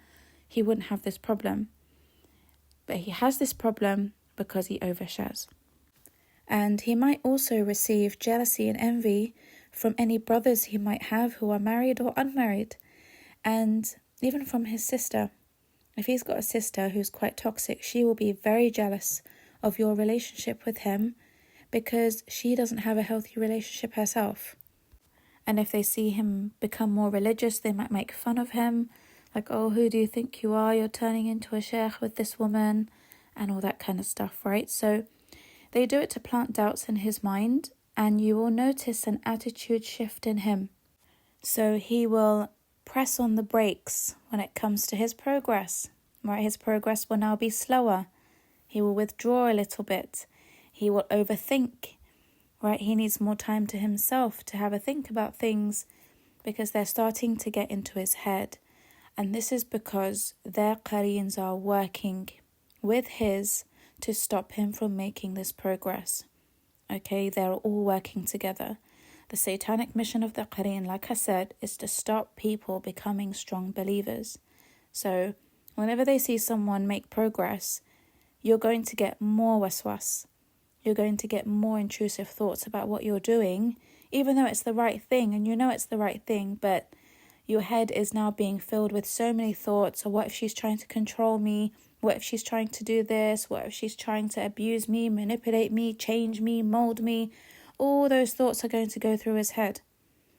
he wouldn't have this problem. But he has this problem because he overshares. And he might also receive jealousy and envy from any brothers he might have who are married or unmarried, and even from his sister. If he's got a sister who's quite toxic, she will be very jealous of your relationship with him because she doesn't have a healthy relationship herself. And if they see him become more religious, they might make fun of him. Like, oh, who do you think you are? You're turning into a sheikh with this woman and all that kind of stuff, right? So they do it to plant doubts in his mind, and you will notice an attitude shift in him. So he will press on the brakes when it comes to his progress, right? His progress will now be slower. He will withdraw a little bit. He will overthink, right? He needs more time to himself to have a think about things because they're starting to get into his head. And this is because their qareens are working with his to stop him from making this progress. Okay, they're all working together. The satanic mission of the qareen, like I said, is to stop people becoming strong believers. So whenever they see someone make progress, you're going to get more waswas. You're going to get more intrusive thoughts about what you're doing, even though it's the right thing and you know it's the right thing, but your head is now being filled with so many thoughts. Or what if she's trying to control me? What if she's trying to do this? What if she's trying to abuse me, manipulate me, change me, mold me? All those thoughts are going to go through his head.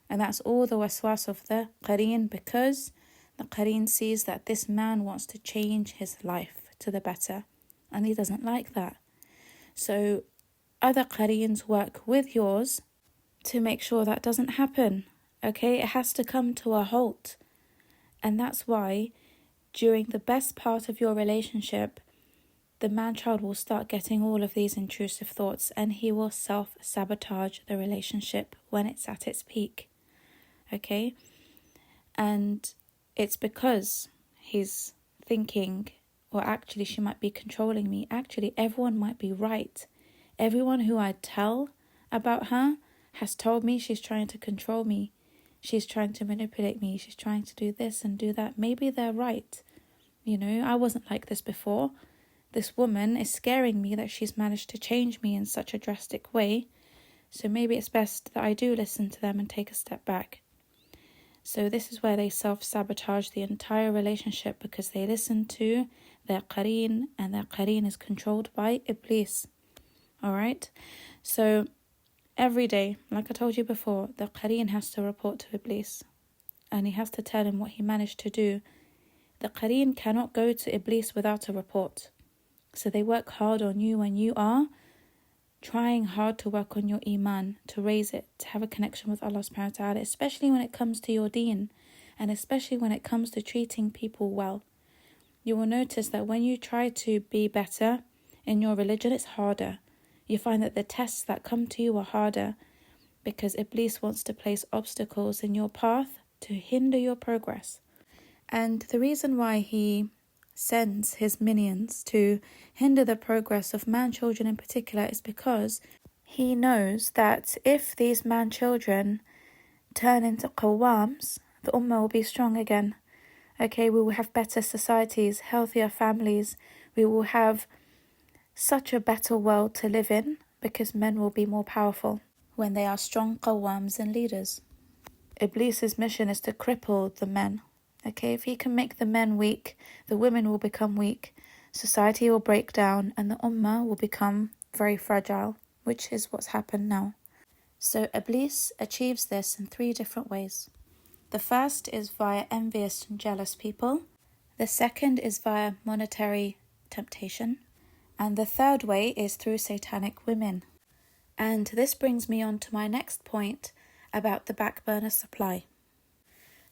And that's all the waswas of the qareen, because the qareen sees that this man wants to change his life to the better. And he doesn't like that. So other qareens work with yours to make sure that doesn't happen. Okay, it has to come to a halt. And that's why during the best part of your relationship, the man-child will start getting all of these intrusive thoughts and he will self-sabotage the relationship when it's at its peak. Okay? And it's because he's thinking, or actually she might be controlling me. Actually, everyone might be right. Everyone who I tell about her has told me she's trying to control me. She's trying to manipulate me. She's trying to do this and do that. Maybe they're right. You know, I wasn't like this before. This woman is scaring me that she's managed to change me in such a drastic way. So maybe it's best that I do listen to them and take a step back. So this is where they self-sabotage the entire relationship because they listen to their qareen, and their qareen is controlled by Iblis. Alright? So every day, like I told you before, the qareen has to report to Iblis. And he has to tell him what he managed to do. The qareen cannot go to Iblis without a report. So they work hard on you when you are trying hard to work on your iman, to raise it, to have a connection with Allah subhanahu wa ta'ala, especially when it comes to your deen, and especially when it comes to treating people well. You will notice that when you try to be better in your religion, it's harder. You find that the tests that come to you are harder because Iblis wants to place obstacles in your path to hinder your progress. And the reason why he sends his minions to hinder the progress of man-children in particular is because he knows that if these man-children turn into qawwams, the ummah will be strong again. Okay, we will have better societies, healthier families. We will have such a better world to live in because men will be more powerful when they are strong qawwams and leaders. Iblis's mission is to cripple the men. Okay, if he can make the men weak, the women will become weak, society will break down, and the ummah will become very fragile, which is what's happened now. So Iblis achieves this in 3 different ways. The first is via envious and jealous people. The second is via monetary temptation. And the third way is through satanic women. And this brings me on to my next point about the back burner supply.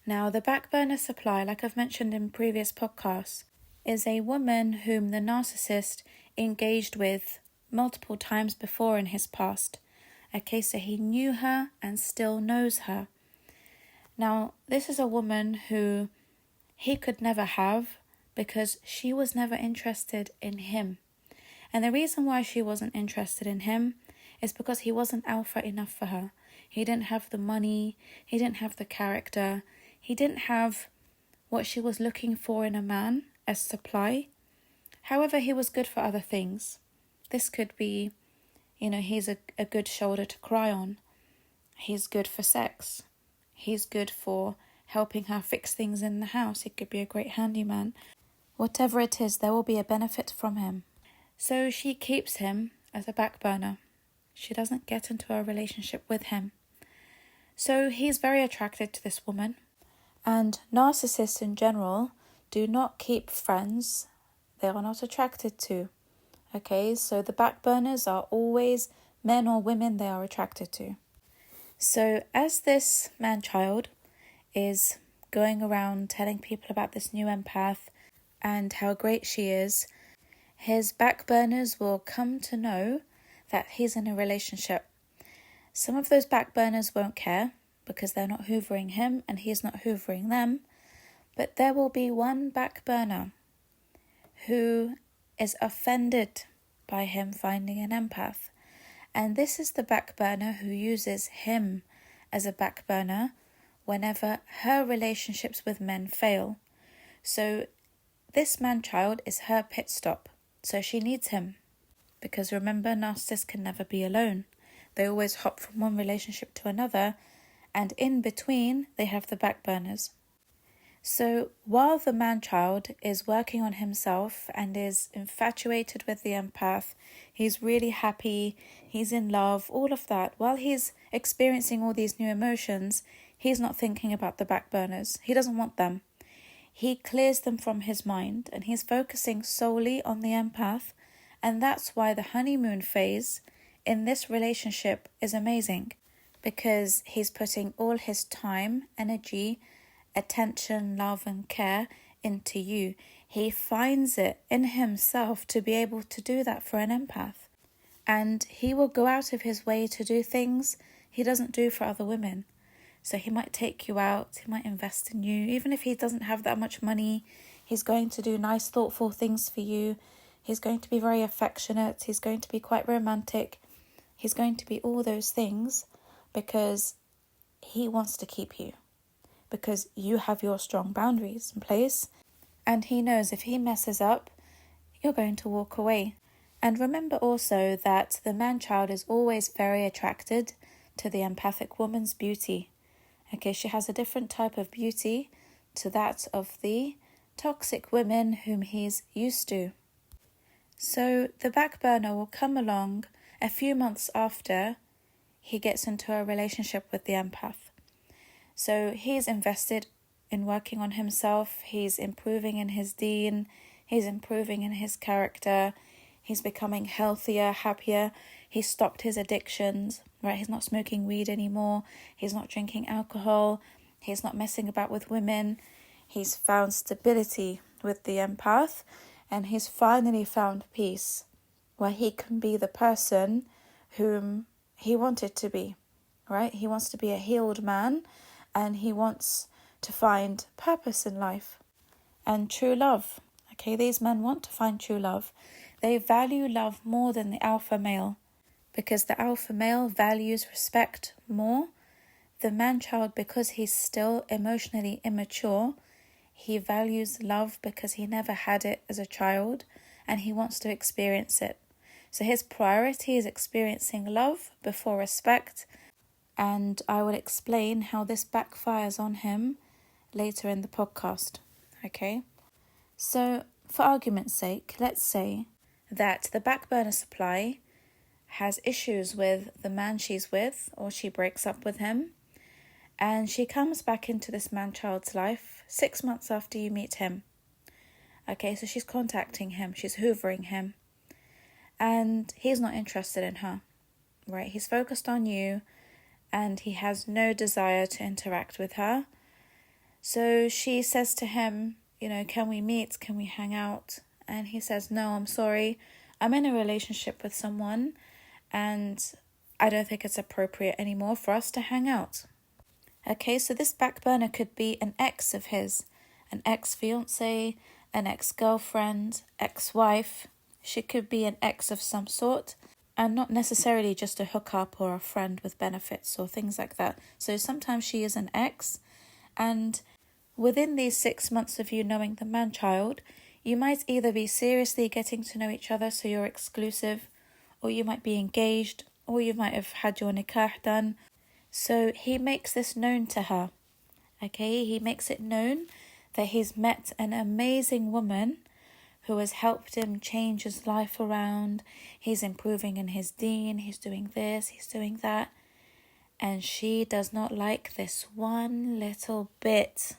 Now, the back burner supply, like I've mentioned in previous podcasts, is a woman whom the narcissist engaged with multiple times before in his past. Okay, so he knew her and still knows her. Now, this is a woman who he could never have because she was never interested in him. And the reason why she wasn't interested in him is because he wasn't alpha enough for her. He didn't have the money, he didn't have the character, he didn't have what she was looking for in a man as supply. However, he was good for other things. This could be, he's a good shoulder to cry on. He's good for sex. He's good for helping her fix things in the house. He could be a great handyman. Whatever it is, there will be a benefit from him. So she keeps him as a back burner. She doesn't get into a relationship with him. So he's very attracted to this woman. And narcissists in general do not keep friends they are not attracted to. Okay, so the backburners are always men or women they are attracted to. So as this man-child is going around telling people about this new empath and how great she is, his backburners will come to know that he's in a relationship. Some of those backburners won't care because they're not hoovering him and he's not hoovering them, but there will be one backburner who is offended by him finding an empath. And this is the backburner who uses him as a backburner whenever her relationships with men fail. So this man-child is her pit stop. So she needs him. Because remember, narcissists can never be alone. They always hop from one relationship to another, and in between they have the backburners. So while the man-child is working on himself and is infatuated with the empath, he's really happy, he's in love, all of that, while he's experiencing all these new emotions, he's not thinking about the backburners. He doesn't want them. He clears them from his mind and he's focusing solely on the empath, and that's why the honeymoon phase in this relationship is amazing, because he's putting all his time, energy, attention, love and care into you. He finds it in himself to be able to do that for an empath. And he will go out of his way to do things he doesn't do for other women. So he might take you out, he might invest in you. Even if he doesn't have that much money, he's going to do nice, thoughtful things for you. He's going to be very affectionate. He's going to be quite romantic. He's going to be all those things because he wants to keep you. Because you have your strong boundaries in place. And he knows if he messes up, you're going to walk away. And remember also that the man-child is always very attracted to the empathic woman's beauty. Okay, she has a different type of beauty to that of the toxic women whom he's used to. So the backburner will come along a few months after he gets into a relationship with the empath. So he's invested in working on himself, he's improving in his deen, he's improving in his character, he's becoming healthier, happier, he's stopped his addictions, right? He's not smoking weed anymore, he's not drinking alcohol, he's not messing about with women, he's found stability with the empath, and he's finally found peace, where he can be the person whom he wanted to be, right? He wants to be a healed man, and he wants to find purpose in life and true love. Okay, these men want to find true love. They value love more than the alpha male, because the alpha male values respect more. The man-child, because he's still emotionally immature, he values love because he never had it as a child and he wants to experience it. So his priority is experiencing love before respect. And I will explain how this backfires on him later in the podcast, okay? So, for argument's sake, let's say that the backburner supply has issues with the man she's with, or she breaks up with him, and she comes back into this man-child's life 6 months after you meet him. Okay, so she's contacting him, she's hoovering him, and he's not interested in her, right? He's focused on you, and he has no desire to interact with her. So she says to him, can we meet? Can we hang out? And he says, no, I'm sorry. I'm in a relationship with someone and I don't think it's appropriate anymore for us to hang out. Okay, so this backburner could be an ex of his, an ex-fiancé, an ex-girlfriend, ex-wife. She could be an ex of some sort. And not necessarily just a hookup or a friend with benefits or things like that. So sometimes she is an ex, and within these 6 months of you knowing the man-child, you might either be seriously getting to know each other, so you're exclusive, or you might be engaged, or you might have had your nikah done. So he makes this known to her. Okay, he makes it known that he's met an amazing woman who has helped him change his life around. He's improving in his deen, he's doing this, he's doing that. And she does not like this one little bit.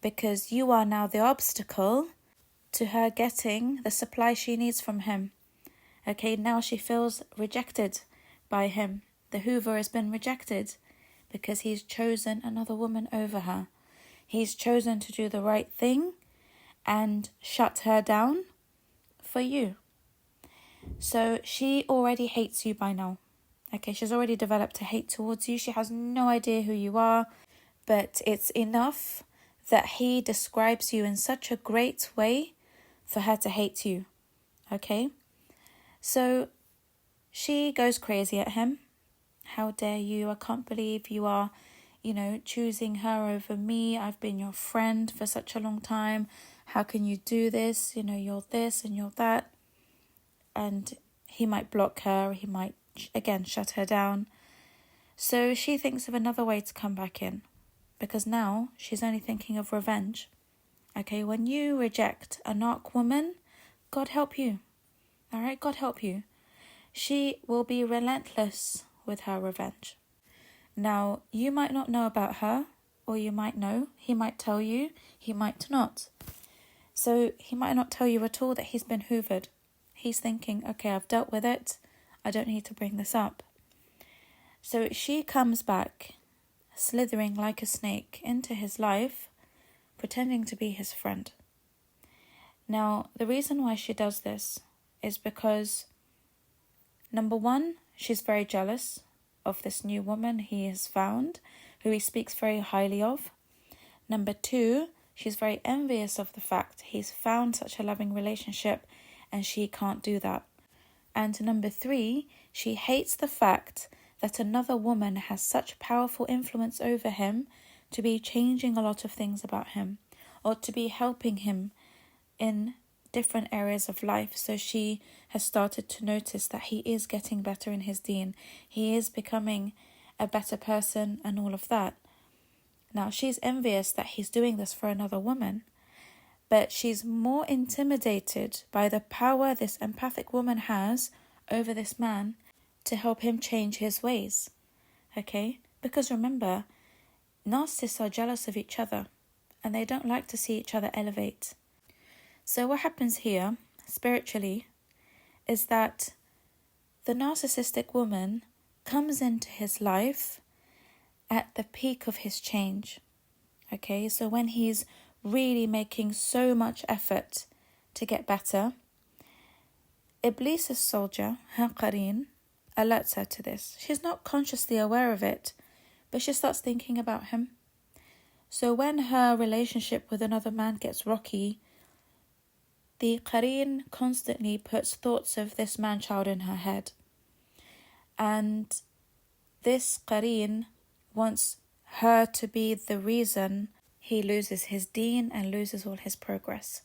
because you are now the obstacle to her getting the supply she needs from him. Okay, now she feels rejected by him. The Hoover has been rejected because he's chosen another woman over her. He's chosen to do the right thing and shut her down for you. So she already hates you by now. Okay, she's already developed a hate towards you. She has no idea who you are, but it's enough that he describes you in such a great way for her to hate you. Okay? So she goes crazy at him. How dare you? I can't believe you are, choosing her over me. I've been your friend for such a long time. How can you do this? You're this and you're that. And he might block her. He might, again, shut her down. So she thinks of another way to come back in, because now she's only thinking of revenge. Okay, when you reject a narc woman, God help you. All right, God help you. She will be relentless with her revenge. Now, you might not know about her, or you might know. He might tell you, he might not. So he might not tell you at all that he's been hoovered. He's thinking, okay, I've dealt with it. I don't need to bring this up. So she comes back, slithering like a snake into his life, pretending to be his friend. Now, the reason why she does this is because, number one, she's very jealous of this new woman he has found, who he speaks very highly of. Number two, she's very envious of the fact he's found such a loving relationship and she can't do that. And number three, she hates the fact that another woman has such powerful influence over him to be changing a lot of things about him, or to be helping him in different areas of life. So she has started to notice that he is getting better in his deen. He is becoming a better person and all of that. Now, she's envious that he's doing this for another woman, but she's more intimidated by the power this empathic woman has over this man to help him change his ways. Okay? Because remember, narcissists are jealous of each other and they don't like to see each other elevate. So what happens here, spiritually, is that the narcissistic woman comes into his life at the peak of his change. Okay, so when he's really making so much effort to get better, Iblis's soldier, her qareen, alerts her to this. She's not consciously aware of it, but she starts thinking about him. So when her relationship with another man gets rocky, the qareen constantly puts thoughts of this man-child in her head. And this qareen wants her to be the reason he loses his deen and loses all his progress.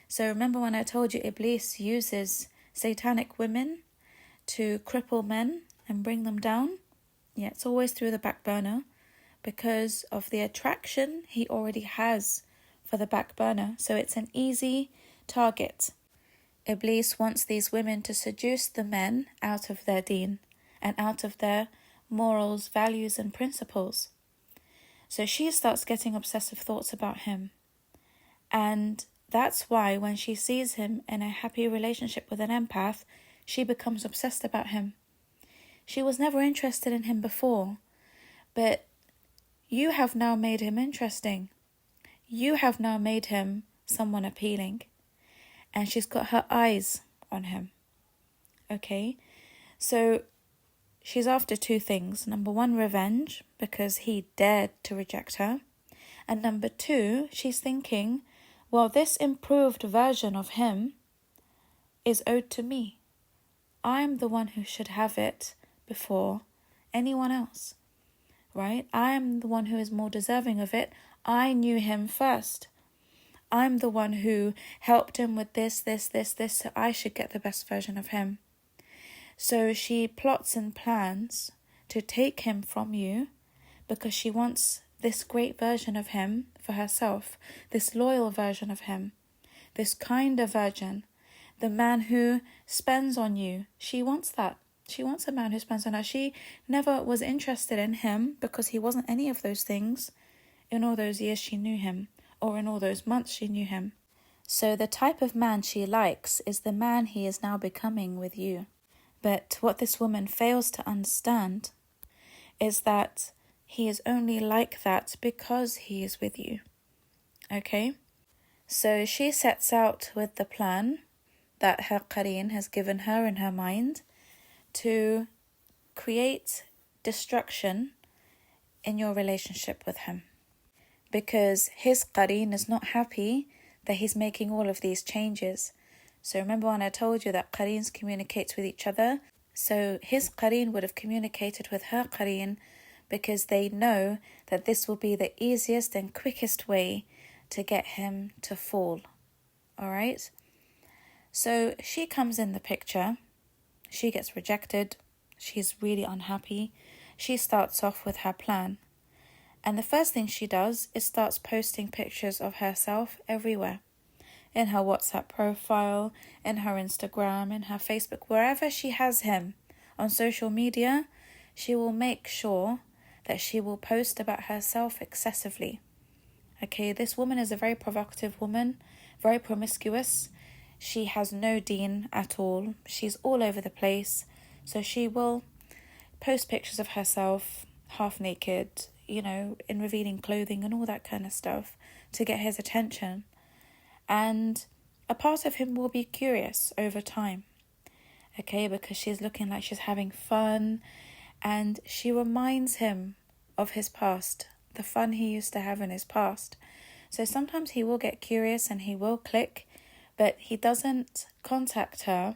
So remember when I told you Iblis uses satanic women to cripple men and bring them down? Yeah, it's always through the back burner because of the attraction he already has for the back burner. So it's an easy target. Iblis wants these women to seduce the men out of their deen and out of their morals, values and principles. So she starts getting obsessive thoughts about him. And that's why when she sees him in a happy relationship with an empath, she becomes obsessed about him. She was never interested in him before, but you have now made him interesting. You have now made him someone appealing. And she's got her eyes on him. Okay? So she's after two things. Number one, revenge, because he dared to reject her. And number two, she's thinking, well, this improved version of him is owed to me. I'm the one who should have it before anyone else, right? I'm the one who is more deserving of it. I knew him first. I'm the one who helped him with this, so I should get the best version of him. So she plots and plans to take him from you because she wants this great version of him for herself, this loyal version of him, this kinder version, the man who spends on you. She wants that. She wants a man who spends on her. She never was interested in him because he wasn't any of those things in all those years she knew him. or in all those months she knew him. So the type of man she likes is the man he is now becoming with you. But what this woman fails to understand is that he is only like that because he is with you. Okay? So she sets out with the plan that her qareen has given her in her mind to create destruction in your relationship with him. Because his qareen is not happy that he's making all of these changes. So remember when I told you that qareens communicate with each other? So his qareen would have communicated with her qareen because they know that this will be the easiest and quickest way to get him to fall. Alright? So she comes in the picture. She gets rejected. She's really unhappy. She starts off with her plan. And the first thing she does is starts posting pictures of herself everywhere. In her WhatsApp profile, in her Instagram, in her Facebook, wherever she has him on social media, she will make sure that she will post about herself excessively. Okay, this woman is a very provocative woman, very promiscuous. She has no deen at all. She's all over the place. So she will post pictures of herself half naked, in revealing clothing and all that kind of stuff to get his attention. And a part of him will be curious over time, okay, because she's looking like she's having fun, and she reminds him of his past, the fun he used to have in his past. So sometimes he will get curious and he will click, but he doesn't contact her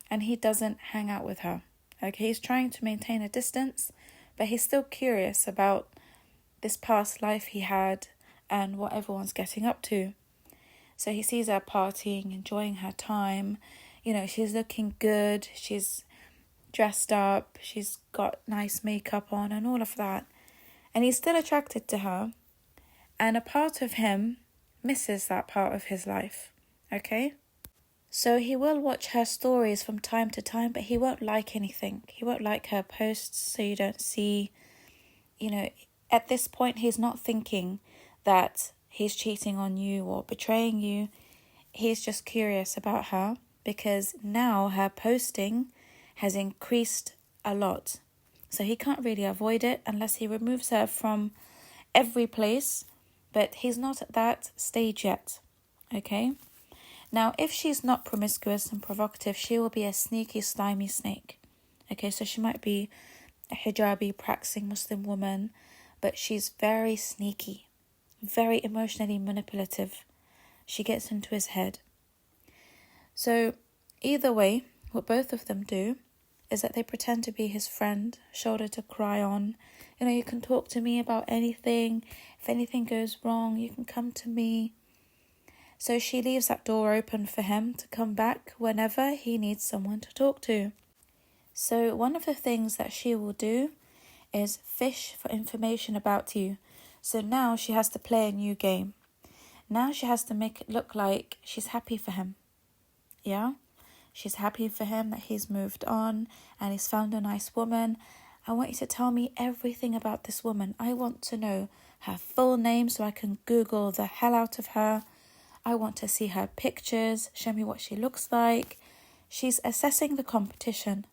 and he doesn't hang out with her. Okay, he's trying to maintain a distance, but he's still curious about this past life he had and what everyone's getting up to. So he sees her partying, enjoying her time. She's looking good. She's dressed up. She's got nice makeup on and all of that. And he's still attracted to her. And a part of him misses that part of his life. Okay? So he will watch her stories from time to time, but he won't like anything. He won't like her posts, so you don't see, at this point he's not thinking that he's cheating on you or betraying you. He's just curious about her because now her posting has increased a lot. So he can't really avoid it unless he removes her from every place, but he's not at that stage yet. Okay? Now, if she's not promiscuous and provocative, she will be a sneaky, slimy snake. Okay, so she might be a hijabi, practicing Muslim woman, but she's very sneaky, very emotionally manipulative. She gets into his head. So, either way, what both of them do is that they pretend to be his friend, shoulder to cry on. You can talk to me about anything. If anything goes wrong, you can come to me. So she leaves that door open for him to come back whenever he needs someone to talk to. So one of the things that she will do is fish for information about you. So now she has to play a new game. Now she has to make it look like she's happy for him. Yeah? She's happy for him that he's moved on and he's found a nice woman. I want you to tell me everything about this woman. I want to know her full name so I can Google the hell out of her. I want to see her pictures, show me what she looks like. She's assessing the competition.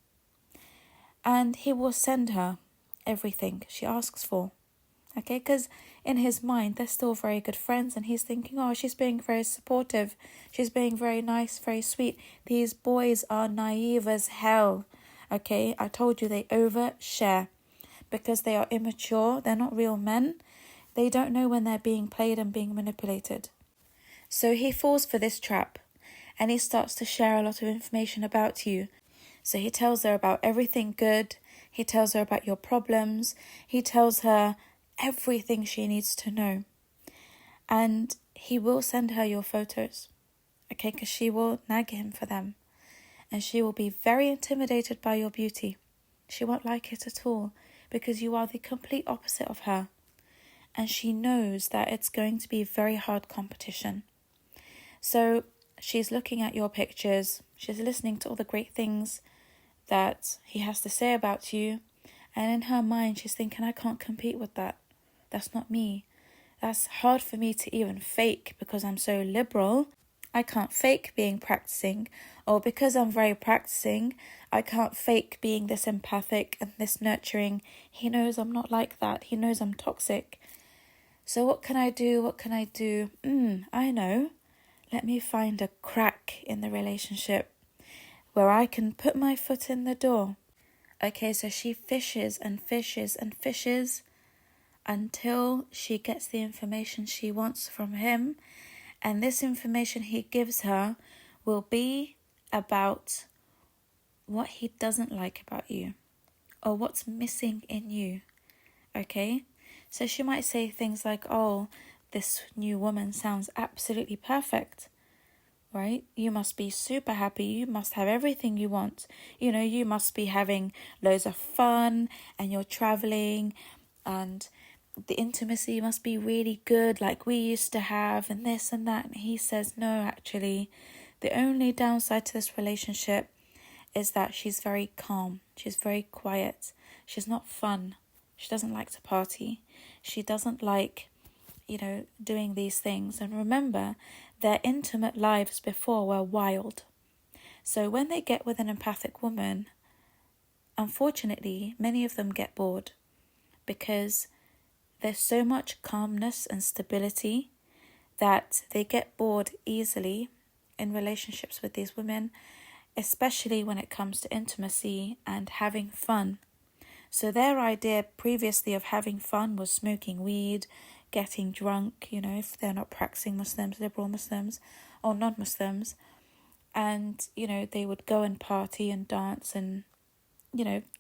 And he will send her everything she asks for. Okay, because in his mind, they're still very good friends. And he's thinking, oh, she's being very supportive. She's being very nice, very sweet. These boys are naive as hell. Okay, I told you they overshare. Because they are immature, they're not real men. They don't know when they're being played and being manipulated. So he falls for this trap and he starts to share a lot of information about you. So he tells her about everything good. He tells her about your problems. He tells her everything she needs to know. And he will send her your photos, okay, because she will nag him for them. And she will be very intimidated by your beauty. She won't like it at all because you are the complete opposite of her. And she knows that it's going to be very hard competition. So she's looking at your pictures, she's listening to all the great things that he has to say about you, and in her mind she's thinking, I can't compete with that. That's not me. That's hard for me to even fake because I'm so liberal. I can't fake being practicing, or because I'm very practicing, I can't fake being this empathic and this nurturing. He knows I'm not like that. He knows I'm toxic. So what can I do? What can I do? I know. Let me find a crack in the relationship where I can put my foot in the door. Okay, so she fishes and fishes and fishes until she gets the information she wants from him. And this information he gives her will be about what he doesn't like about you or what's missing in you. Okay? So she might say things like, oh, this new woman sounds absolutely perfect, right? You must be super happy. You must have everything you want. You must be having loads of fun and you're traveling and the intimacy must be really good like we used to have and this and that. And he says, no, actually, the only downside to this relationship is that she's very calm. She's very quiet. She's not fun. She doesn't like to party. She doesn't like, doing these things. And remember, their intimate lives before were wild. So when they get with an empathic woman, unfortunately, many of them get bored because there's so much calmness and stability that they get bored easily in relationships with these women, especially when it comes to intimacy and having fun. So their idea previously of having fun was smoking weed, getting drunk, if they're not practicing Muslims, liberal Muslims or non-Muslims. And, they would go and party and dance and,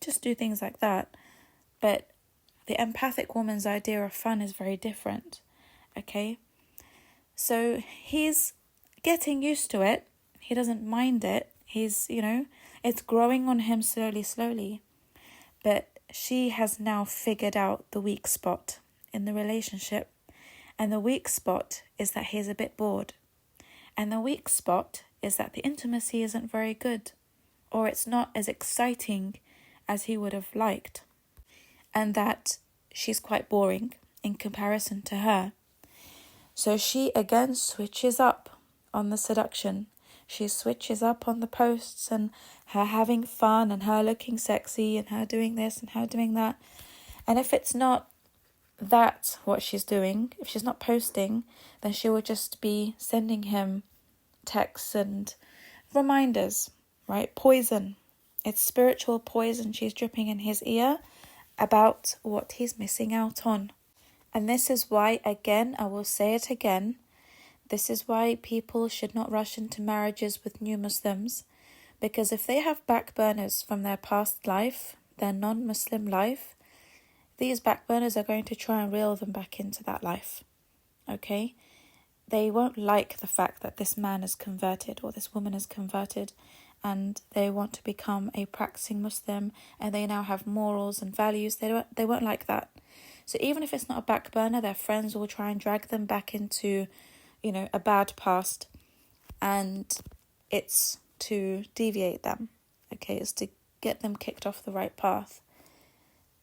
just do things like that. But the empathic woman's idea of fun is very different, okay? So he's getting used to it. He doesn't mind it. He's, it's growing on him slowly. But she has now figured out the weak spot in the relationship. And the weak spot is that he's a bit bored. And the weak spot is that the intimacy isn't very good, or it's not as exciting as he would have liked. And that she's quite boring in comparison to her. So she again switches up on the seduction. She switches up on the posts and her having fun and her looking sexy and her doing this and her doing that. And if it's not that what she's doing, if she's not posting, then she will just be sending him texts and reminders, right? Poison. It's spiritual poison she's dripping in his ear about what he's missing out on. And this is why, again, I will say it again, this is why people should not rush into marriages with new Muslims, because if they have back burners from their past life, their non-Muslim life, these back burners are going to try and reel them back into that life, okay? They won't like the fact that this man is converted or this woman is converted and they want to become a practicing Muslim and they now have morals and values. They won't like that. So even if it's not a back burner, their friends will try and drag them back into, a bad past, and it's to deviate them, okay? It's to get them kicked off the right path.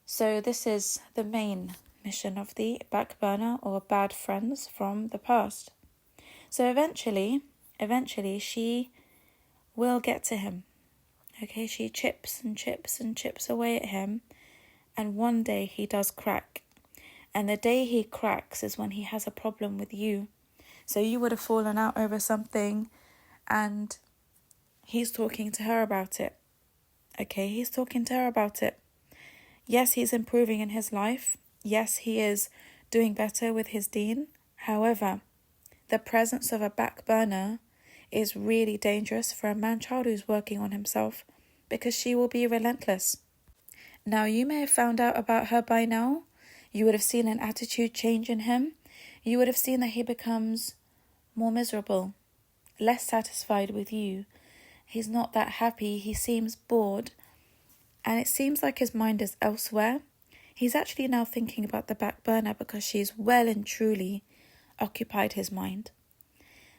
So this is the main mission of the back burner or bad friends from the past. So eventually she will get to him, okay? She chips and chips and chips away at him, and one day he does crack. And the day he cracks is when he has a problem with you. So you would have fallen out over something and he's talking to her about it. Okay, he's talking to her about it. Yes, he's improving in his life. Yes, he is doing better with his deen. However, the presence of a back burner is really dangerous for a man-child who's working on himself, because she will be relentless. Now, you may have found out about her by now. You would have seen an attitude change in him. You would have seen that he becomes more miserable, less satisfied with you. He's not that happy. He seems bored. And it seems like his mind is elsewhere. He's actually now thinking about the back burner because she's well and truly occupied his mind.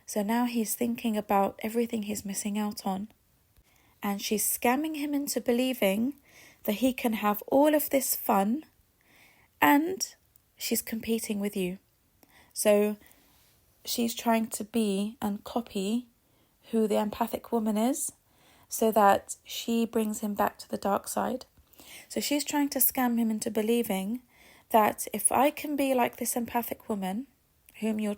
So now he's thinking about everything he's missing out on. And she's scamming him into believing that he can have all of this fun, and she's competing with you. So she's trying to be and copy who the empathic woman is so that she brings him back to the dark side. So she's trying to scam him into believing that if I can be like this empathic woman whom you're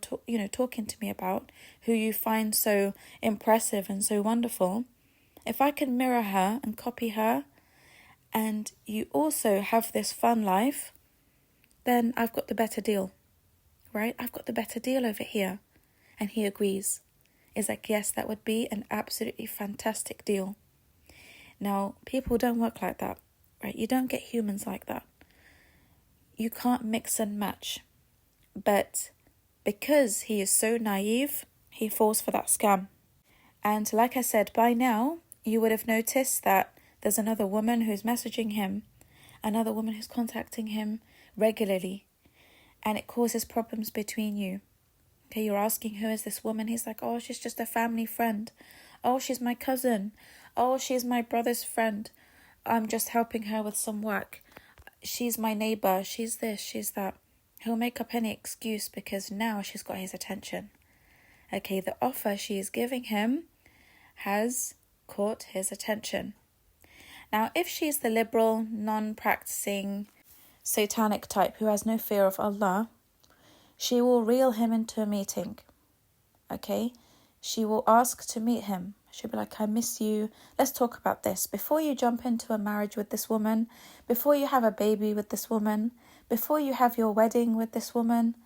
talking to me about, who you find so impressive and so wonderful, if I can mirror her and copy her, and you also have this fun life, then I've got the better deal, right? I've got the better deal over here. And he agrees. Is like, yes, that would be an absolutely fantastic deal. Now, people don't work like that, right? You don't get humans like that. You can't mix and match. But because he is so naive, he falls for that scam. And like I said, by now, you would have noticed that there's another woman who's messaging him, another woman who's contacting him regularly, and it causes problems between you. Okay, you're asking, who is this woman? He's like, oh, she's just a family friend. Oh, she's my cousin. Oh, she's my brother's friend. I'm just helping her with some work. She's my neighbor. She's this, she's that. He'll make up any excuse because now she's got his attention. Okay, the offer she is giving him has caught his attention. Now, if she's the liberal, non-practicing, satanic type who has no fear of Allah, she will reel him into a meeting, okay? She will ask to meet him. She'll be like, I miss you. Let's talk about this. Before you jump into a marriage with this woman, before you have a baby with this woman, before you have your wedding with this woman,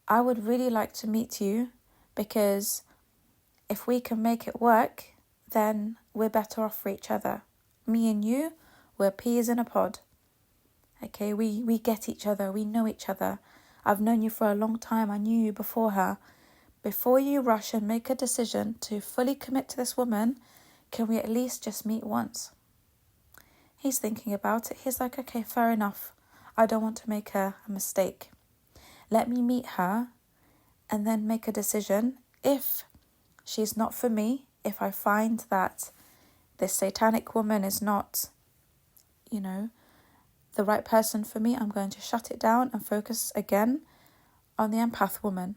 I would really like to meet you, because if we can make it work, then we're better off for each other. Me and you, we're peas in a pod. Okay, we get each other, we know each other. I've known you for a long time, I knew you before her. Before you rush and make a decision to fully commit to this woman, can we at least just meet once? He's thinking about it. He's like, okay, fair enough. I don't want to make a mistake. Let me meet her and then make a decision. If she's not for me, if I find that this satanic woman is not, the right person for me, I'm going to shut it down and focus again on the empath woman.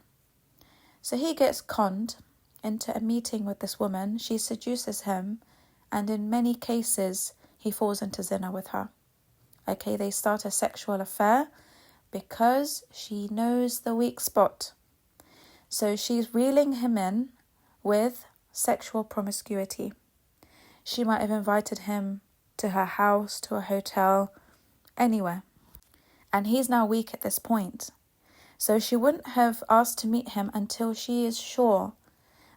So he gets conned into a meeting with this woman. She seduces him, and in many cases, he falls into zina with her. Okay, they start a sexual affair because she knows the weak spot. So she's reeling him in with sexual promiscuity. She might have invited him to her house, to a hotel, anywhere. And he's now weak at this point. So she wouldn't have asked to meet him until she is sure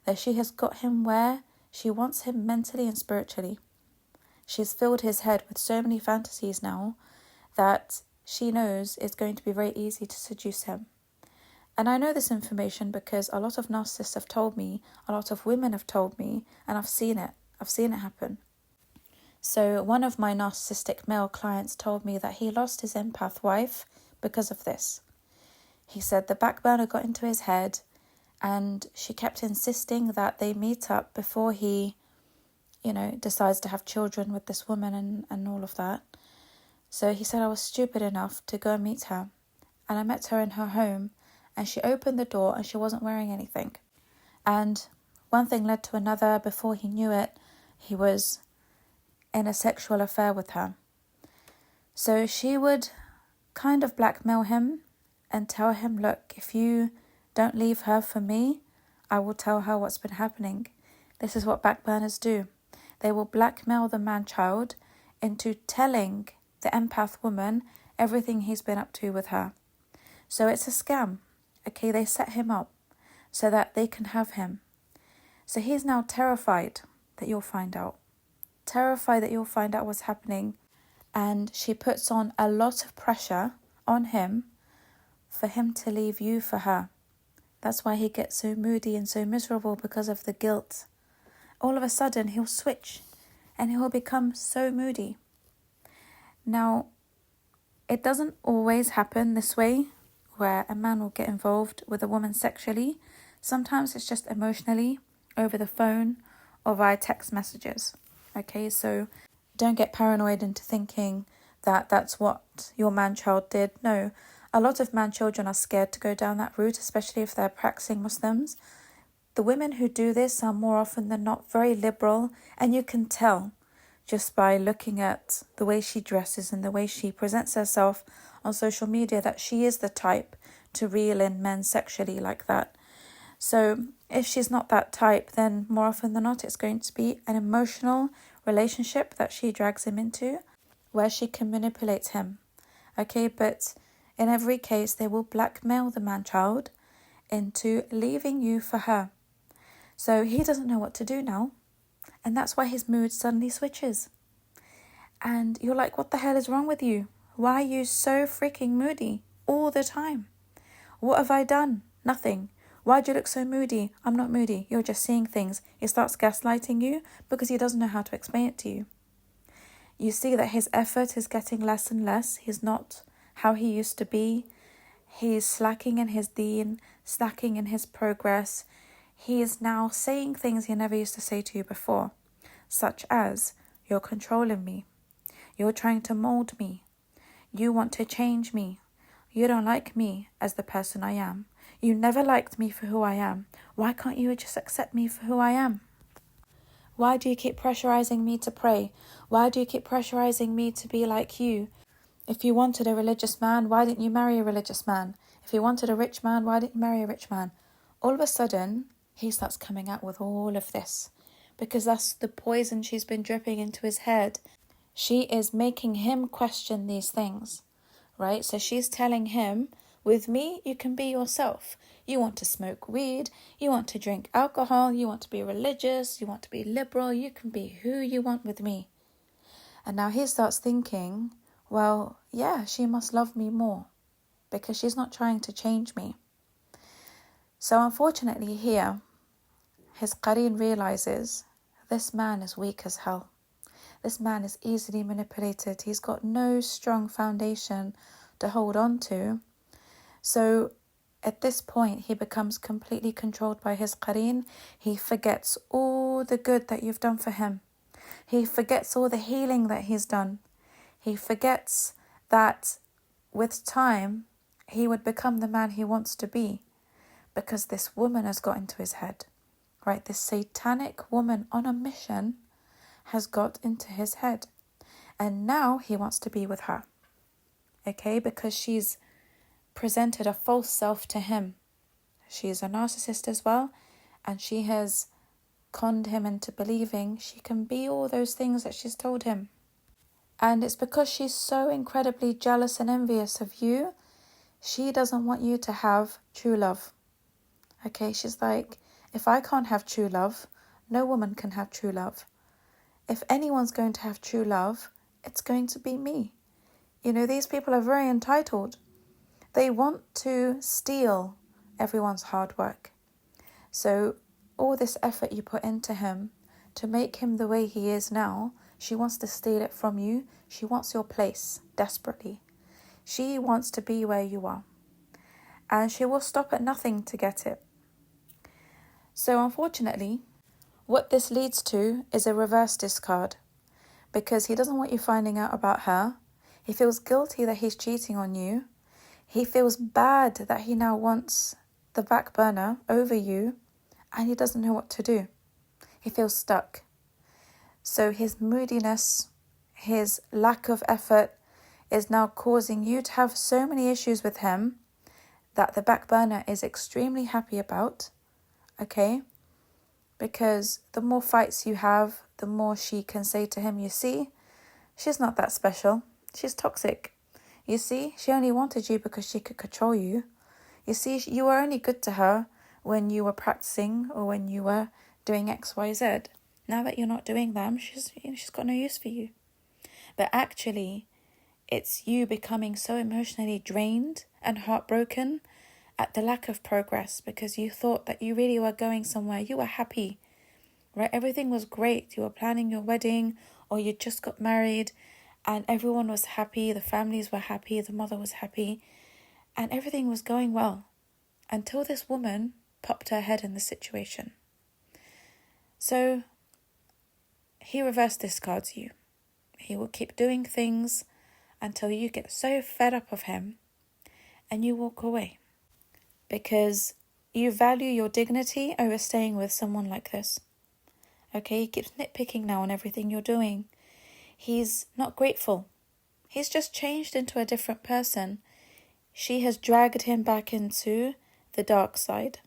that she has got him where she wants him mentally and spiritually. She's filled his head with so many fantasies now that she knows it's going to be very easy to seduce him. And I know this information because a lot of narcissists have told me, a lot of women have told me, and I've seen it. I've seen it happen. So one of my narcissistic male clients told me that he lost his empath wife because of this. He said the back burner got into his head and she kept insisting that they meet up before he, decides to have children with this woman and all of that. So he said I was stupid enough to go and meet her. And I met her in her home and she opened the door and she wasn't wearing anything. And one thing led to another. Before he knew it, he was in a sexual affair with her. So she would kind of blackmail him and tell him, look, if you don't leave her for me, I will tell her what's been happening. This is what backburners do. They will blackmail the man-child into telling the empath woman everything he's been up to with her. So it's a scam. Okay, they set him up so that they can have him. So he's now terrified that you'll find out. Terrified that you'll find out what's happening. And she puts on a lot of pressure on him for him to leave you for her. That's why he gets so moody and so miserable, because of the guilt. All of a sudden he'll switch and he'll become so moody. Now, it doesn't always happen this way, where a man will get involved with a woman sexually. Sometimes it's just emotionally, over the phone or via text messages. Okay, so don't get paranoid into thinking that that's what your man-child did. No, A lot of man children are scared to go down that route, especially if they're practicing Muslims. The women who do this are more often than not very liberal, and you can tell just by looking at the way she dresses and the way she presents herself on social media that she is the type to reel in men sexually like that. So if she's not that type, then more often than not it's going to be an emotional relationship that she drags him into where she can manipulate him. Okay, but in every case they will blackmail the man-child into leaving you for her. So he doesn't know what to do now. And that's why his mood suddenly switches. And you're like, what the hell is wrong with you? Why are you so freaking moody all the time? What have I done? Nothing. Why do you look so moody? I'm not moody. You're just seeing things. He starts gaslighting you because he doesn't know how to explain it to you. You see that his effort is getting less and less. He's not how he used to be. He's slacking in his deen, slacking in his progress. He is now saying things he never used to say to you before, such as, you're controlling me. You're trying to mold me. You want to change me. You don't like me as the person I am. You never liked me for who I am. Why can't you just accept me for who I am? Why do you keep pressurizing me to pray? Why do you keep pressurizing me to be like you? If you wanted a religious man, why didn't you marry a religious man? If you wanted a rich man, why didn't you marry a rich man? All of a sudden, he starts coming out with all of this because that's the poison she's been dripping into his head. She is making him question these things, right? So she's telling him, with me, you can be yourself. You want to smoke weed, you want to drink alcohol, you want to be religious, you want to be liberal, you can be who you want with me. And now he starts thinking, well, yeah, she must love me more because she's not trying to change me. So unfortunately here, his qareen realizes this man is weak as hell. This man is easily manipulated. He's got no strong foundation to hold on to. So at this point, he becomes completely controlled by his qareen. He forgets all the good that you've done for him. He forgets all the healing that he's done. He forgets that with time, he would become the man he wants to be. Because this woman has got into his head, right? This satanic woman on a mission has got into his head. And now he wants to be with her, okay? Because she's presented a false self to him. She's a narcissist as well. And she has conned him into believing she can be all those things that she's told him. And it's because she's so incredibly jealous and envious of you, she doesn't want you to have true love. Okay, she's like, if I can't have true love, no woman can have true love. If anyone's going to have true love, it's going to be me. You know, these people are very entitled. They want to steal everyone's hard work. So all this effort you put into him to make him the way he is now, she wants to steal it from you. She wants your place desperately. She wants to be where you are. And she will stop at nothing to get it. So unfortunately, what this leads to is a reverse discard because he doesn't want you finding out about her. He feels guilty that he's cheating on you. He feels bad that he now wants the back burner over you and he doesn't know what to do. He feels stuck. So his moodiness, his lack of effort is now causing you to have so many issues with him that the back burner is extremely happy about. Okay, because the more fights you have, the more she can say to him, you see, she's not that special. She's toxic. You see, she only wanted you because she could control you. You see, you were only good to her when you were practicing or when you were doing X, Y, Z. Now that you're not doing them, she's got no use for you. But actually, it's you becoming so emotionally drained and heartbroken at the lack of progress because you thought that you really were going somewhere. You were happy, right? Everything was great. You were planning your wedding or you just got married and everyone was happy. The families were happy. The mother was happy and everything was going well until this woman popped her head in the situation. So he reverse discards you. He will keep doing things until you get so fed up of him and you walk away. Because you value your dignity over staying with someone like this. Okay, he keeps nitpicking now on everything you're doing. He's not grateful. He's just changed into a different person. She has dragged him back into the dark side.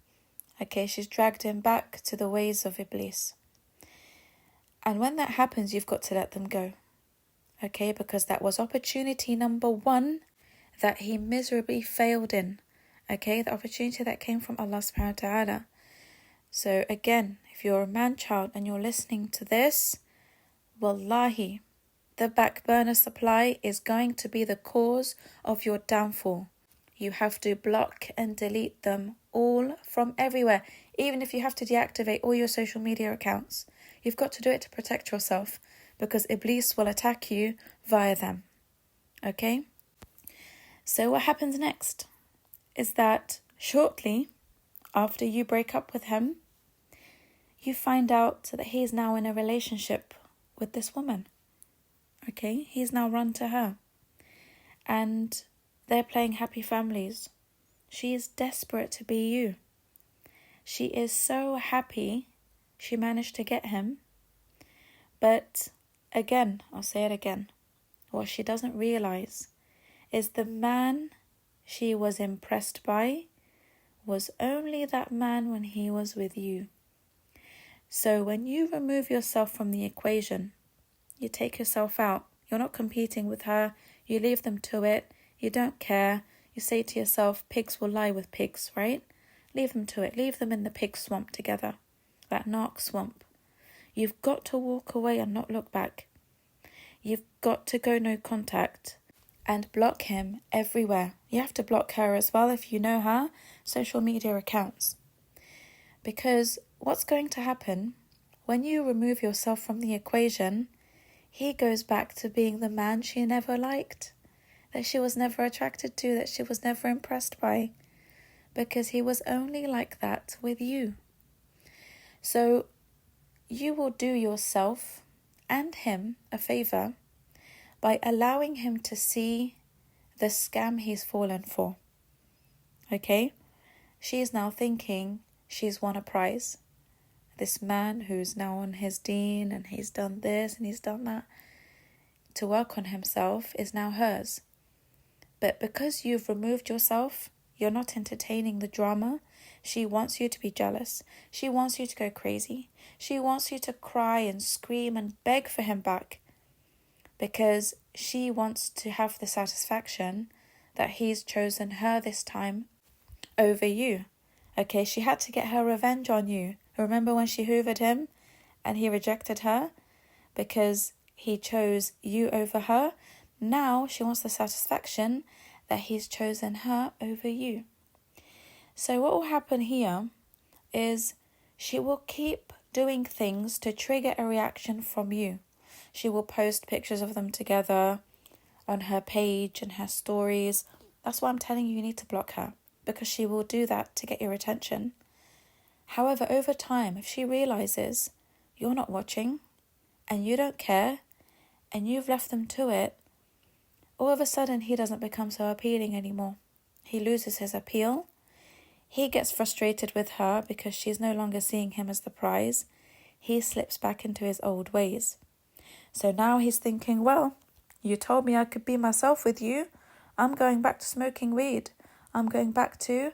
Okay, she's dragged him back to the ways of Iblis. And when that happens, you've got to let them go. Okay, because that was opportunity number 1 that he miserably failed in. Okay, the opportunity that came from Allah subhanahu wa ta'ala. So again, if you're a man-child and you're listening to this, wallahi, the back burner supply is going to be the cause of your downfall. You have to block and delete them all from everywhere. Even if you have to deactivate all your social media accounts, you've got to do it to protect yourself, because Iblis will attack you via them. Okay? So what happens next is that shortly after you break up with him, you find out that he's now in a relationship with this woman. Okay? He's now run to her. And they're playing happy families. She is desperate to be you. She is so happy she managed to get him. But again, I'll say it again, what she doesn't realize is the man she was impressed by was only that man when he was with you. So when you remove yourself from the equation, you take yourself out, you're not competing with her, you leave them to it, you don't care, you say to yourself, pigs will lie with pigs, right? Leave them to it, leave them in the pig swamp together, that narc swamp. You've got to walk away and not look back. You've got to go no contact and block him everywhere. You have to block her as well if you know her social media accounts. Because what's going to happen when you remove yourself from the equation, he goes back to being the man she never liked, that she was never attracted to, that she was never impressed by, because he was only like that with you. So you will do yourself and him a favor by allowing him to see the scam he's fallen for. Okay? She is now thinking she's won a prize. This man who's now on his deen and he's done this and he's done that to work on himself is now hers. But because you've removed yourself, you're not entertaining the drama. She wants you to be jealous. She wants you to go crazy. She wants you to cry and scream and beg for him back, because she wants to have the satisfaction that he's chosen her this time over you. Okay, she had to get her revenge on you. Remember when she hoovered him and he rejected her because he chose you over her? Now she wants the satisfaction that he's chosen her over you. So what will happen here is she will keep doing things to trigger a reaction from you. She will post pictures of them together on her page and her stories. That's why I'm telling you need to block her, because she will do that to get your attention. However, over time, if she realizes you're not watching and you don't care and you've left them to it, all of a sudden he doesn't become so appealing anymore. He loses his appeal. He gets frustrated with her because she's no longer seeing him as the prize. He slips back into his old ways. So now he's thinking, well, you told me I could be myself with you. I'm going back to smoking weed. I'm going back to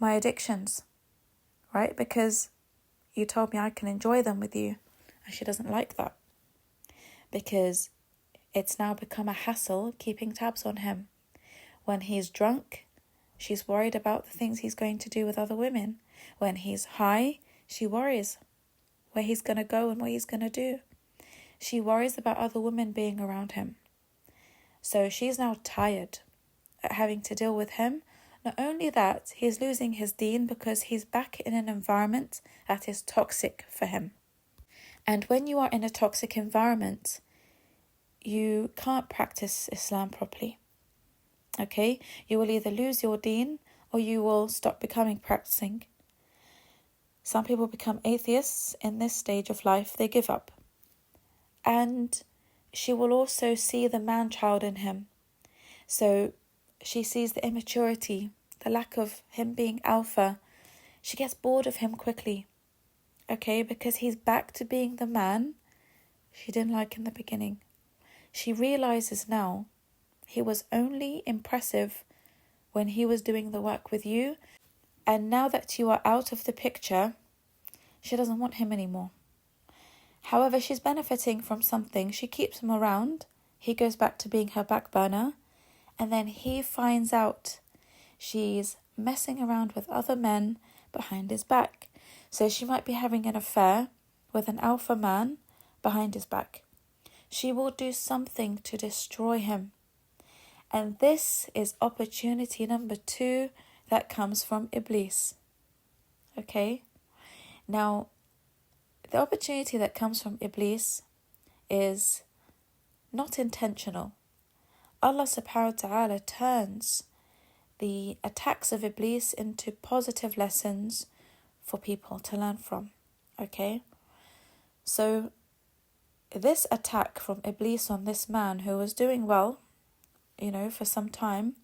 my addictions, right? Because you told me I can enjoy them with you. And she doesn't like that, because it's now become a hassle keeping tabs on him. When he's drunk, she's worried about the things he's going to do with other women. When he's high, she worries where he's going to go and what he's going to do. She worries about other women being around him. So she's now tired at having to deal with him. Not only that, he's losing his deen because he's back in an environment that is toxic for him. And when you are in a toxic environment, you can't practice Islam properly. Okay? You will either lose your deen or you will stop becoming practicing. Some people become atheists in this stage of life. They give up. And she will also see the man-child in him. So she sees the immaturity, the lack of him being alpha. She gets bored of him quickly, okay, because he's back to being the man she didn't like in the beginning. She realizes now he was only impressive when he was doing the work with you, and now that you are out of the picture, she doesn't want him anymore. However, she's benefiting from something. She keeps him around. He goes back to being her back burner, and then he finds out she's messing around with other men behind his back. So she might be having an affair with an alpha man behind his back. She will do something to destroy him. And this is opportunity number 2 that comes from Iblis. Okay? Now, the opportunity that comes from Iblis is not intentional. Allah subhanahu wa ta'ala turns the attacks of Iblis into positive lessons for people to learn from. Okay? So, this attack from Iblis on this man who was doing well, for some time,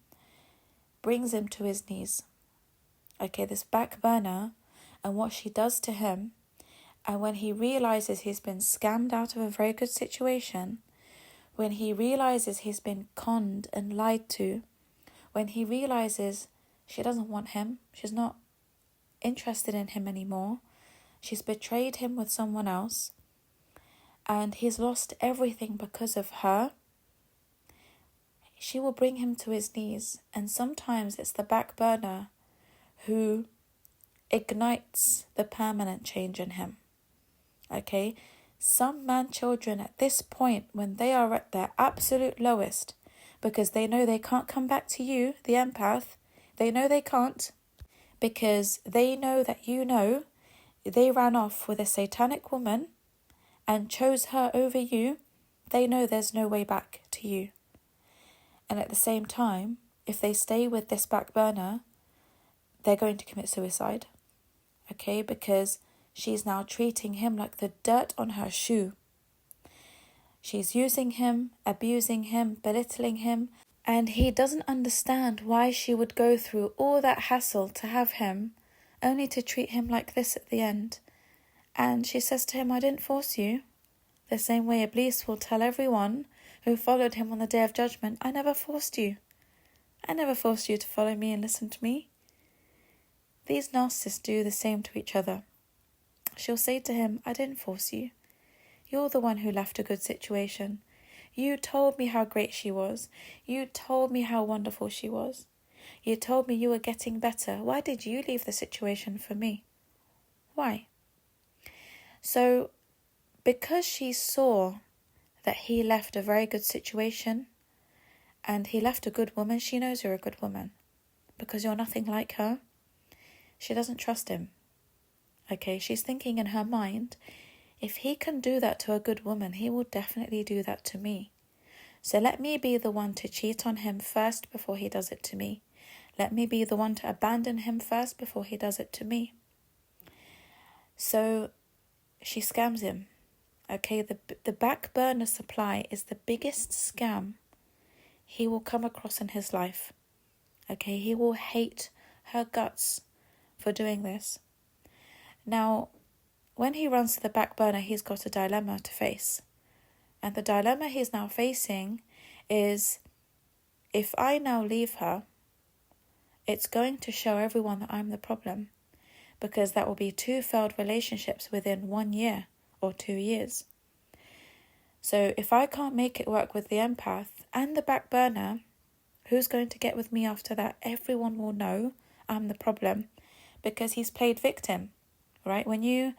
brings him to his knees. Okay, this back burner and what she does to him, and when he realizes he's been scammed out of a very good situation, when he realizes he's been conned and lied to, when he realizes she doesn't want him, she's not interested in him anymore, she's betrayed him with someone else, and he's lost everything because of her, she will bring him to his knees. And sometimes it's the back burner who ignites the permanent change in him. Okay? Some man children at this point, when they are at their absolute lowest, because they know they can't come back to you, the empath, they know they can't, because they know that they ran off with a satanic woman and chose her over you, they know there's no way back to you. And at the same time, if they stay with this back burner, they're going to commit suicide. Okay, because she's now treating him like the dirt on her shoe. She's using him, abusing him, belittling him, and he doesn't understand why she would go through all that hassle to have him, only to treat him like this at the end. And she says to him, I didn't force you. The same way Iblis will tell everyone who followed him on the Day of Judgment, I never forced you. I never forced you to follow me and listen to me. These narcissists do the same to each other. She'll say to him, I didn't force you. You're the one who left a good situation. You told me how great she was. You told me how wonderful she was. You told me you were getting better. Why did you leave the situation for me? Why? So, because she saw that he left a very good situation and he left a good woman, she knows you're a good woman because you're nothing like her. She doesn't trust him. Okay, she's thinking in her mind, if he can do that to a good woman, he will definitely do that to me. So let me be the one to cheat on him first before he does it to me. Let me be the one to abandon him first before he does it to me. So she scams him. Okay, the back burner supply is the biggest scam he will come across in his life. Okay, he will hate her guts for doing this. Now, when he runs to the back burner, he's got a dilemma to face. And the dilemma he's now facing is, if I now leave her, it's going to show everyone that I'm the problem, because that will be 2 failed relationships within 1 year or 2 years. So if I can't make it work with the empath and the back burner, who's going to get with me after that? Everyone will know I'm the problem because he's played victim, right? When you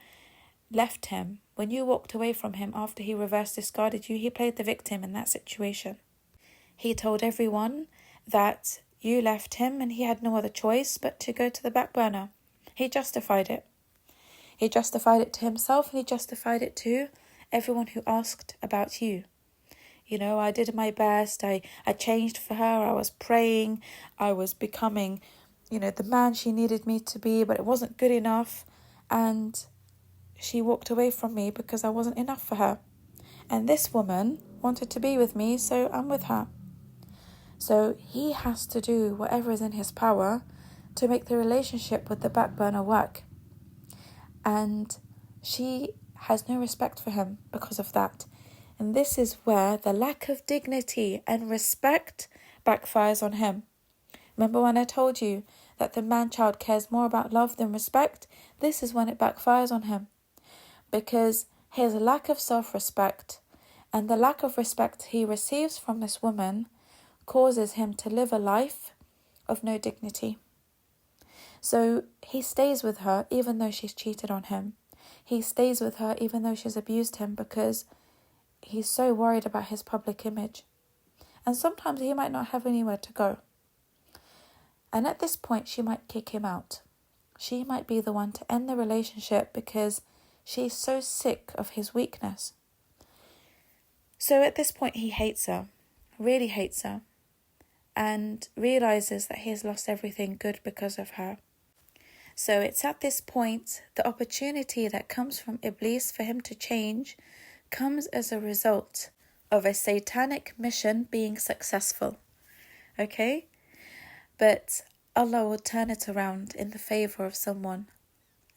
left him, when you walked away from him after he reverse discarded you, he played the victim in that situation. He told everyone that you left him and he had no other choice but to go to the back burner. He justified it. He justified it to himself and he justified it to everyone who asked about you. I did my best. I changed for her. I was praying. I was becoming, the man she needed me to be, but it wasn't good enough. And she walked away from me because I wasn't enough for her. And this woman wanted to be with me, so I'm with her. So he has to do whatever is in his power to make the relationship with the back burner work. And she has no respect for him because of that. And this is where the lack of dignity and respect backfires on him. Remember when I told you that the man-child cares more about love than respect? This is when it backfires on him. Because his lack of self-respect and the lack of respect he receives from this woman causes him to live a life of no dignity. So he stays with her even though she's cheated on him. He stays with her even though she's abused him because he's so worried about his public image. And sometimes he might not have anywhere to go. And at this point, she might kick him out. She might be the one to end the relationship because she's so sick of his weakness. So at this point, he hates her, really hates her, and realizes that he has lost everything good because of her. So it's at this point, the opportunity that comes from Iblis for him to change comes as a result of a satanic mission being successful. Okay? But Allah will turn it around in the favor of someone.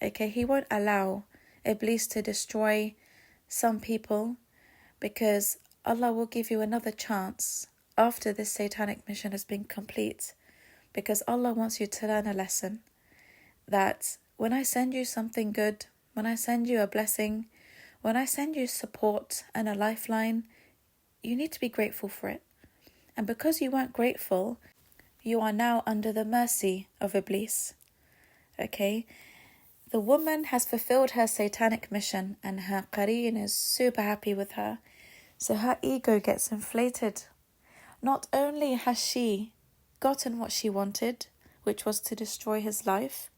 Okay? He won't allow Iblis to destroy some people because Allah will give you another chance after this satanic mission has been complete. Because Allah wants you to learn a lesson that when I send you something good, when I send you a blessing, when I send you support and a lifeline, you need to be grateful for it. And because you weren't grateful, you are now under the mercy of Iblis. Okay? The woman has fulfilled her satanic mission and her qareen is super happy with her. So her ego gets inflated. Not only has she gotten what she wanted, which was to destroy his life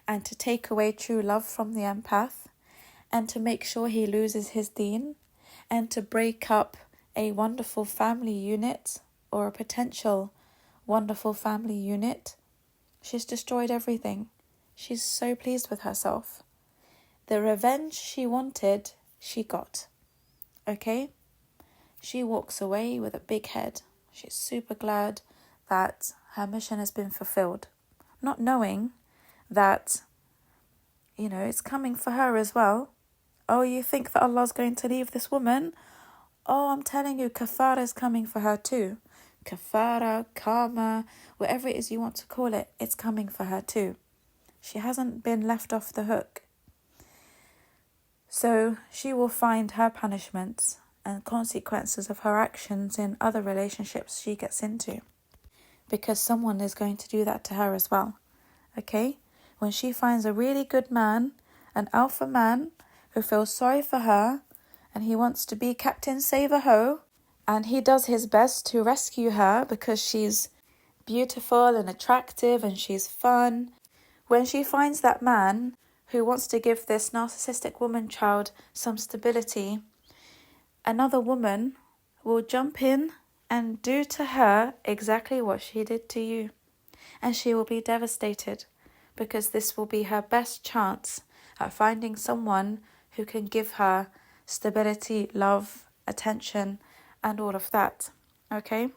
and to take away true love from the empath and to make sure he loses his deen and to break up a wonderful family unit or a potential wonderful family unit. She's destroyed everything. She's so pleased with herself. The revenge she wanted, she got. Okay? She walks away with a big head. She's super glad that her mission has been fulfilled. Not knowing that, it's coming for her as well. Oh, you think that Allah's going to leave this woman? Oh, I'm telling you, kafara is coming for her too. Kafara, karma, whatever it is you want to call it, it's coming for her too. She hasn't been left off the hook. So she will find her punishments and consequences of her actions in other relationships she gets into. Because someone is going to do that to her as well. Okay? When she finds a really good man, an alpha man, who feels sorry for her, and he wants to be Captain Save-A-Ho, and he does his best to rescue her because she's beautiful and attractive and she's fun. When she finds that man who wants to give this narcissistic woman child some stability, another woman will jump in and do to her exactly what she did to you. And she will be devastated because this will be her best chance at finding someone who can give her stability, love, attention, and all of that. Okay?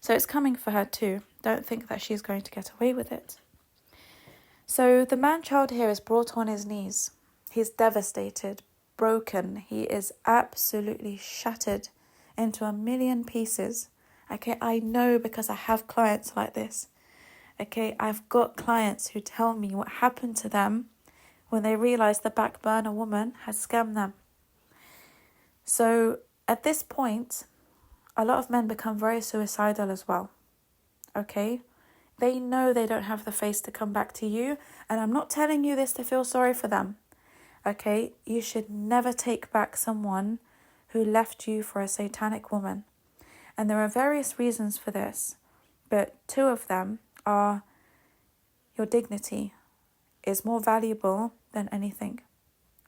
So it's coming for her too. Don't think that she's going to get away with it. So the man-child here is brought on his knees. He's devastated, broken. He is absolutely shattered into a million pieces. Okay, I know because I have clients like this. Okay, I've got clients who tell me what happened to them when they realised the back burner woman had scammed them. So at this point, a lot of men become very suicidal as well. Okay? They know they don't have the face to come back to you. And I'm not telling you this to feel sorry for them. Okay? You should never take back someone who left you for a satanic woman. And there are various reasons for this. But two of them are your dignity is more valuable than anything.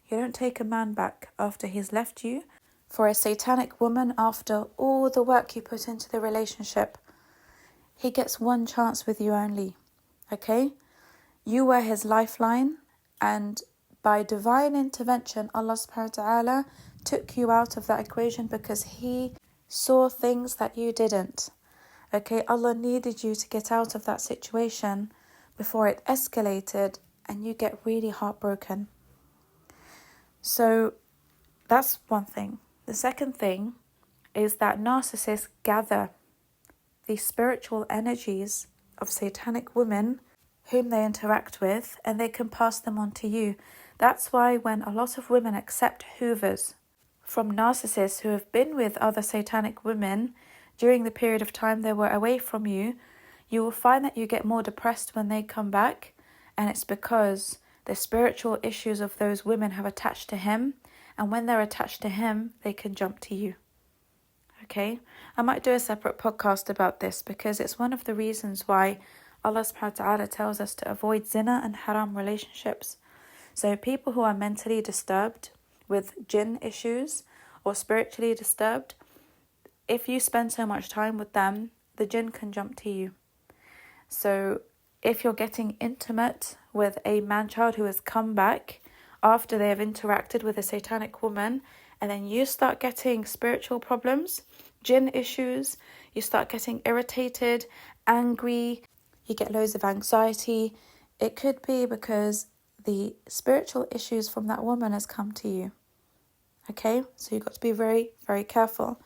You don't take a man back after he's left you for a satanic woman after all the work you put into the relationship. He gets one chance with you only. Okay? You were his lifeline, and by divine intervention, Allah subhanahu wa ta'ala took you out of that equation because he saw things that you didn't. Okay, Allah needed you to get out of that situation before it escalated and you get really heartbroken. So that's one thing. The second thing is that narcissists gather the spiritual energies of satanic women whom they interact with, and they can pass them on to you. That's why when a lot of women accept hoovers from narcissists who have been with other satanic women during the period of time they were away from you, you will find that you get more depressed when they come back, and it's because the spiritual issues of those women have attached to him, and when they're attached to him, they can jump to you. Okay, I might do a separate podcast about this because it's one of the reasons why Allah subhanahu wa ta'ala tells us to avoid zina and haram relationships. So people who are mentally disturbed with jinn issues or spiritually disturbed, if you spend so much time with them, the jinn can jump to you. So if you're getting intimate with a man-child who has come back after they have interacted with a satanic woman, and then you start getting spiritual problems, jinn issues, you start getting irritated, angry, you get loads of anxiety, it could be because the spiritual issues from that woman has come to you. Okay, so you've got to be very, very careful.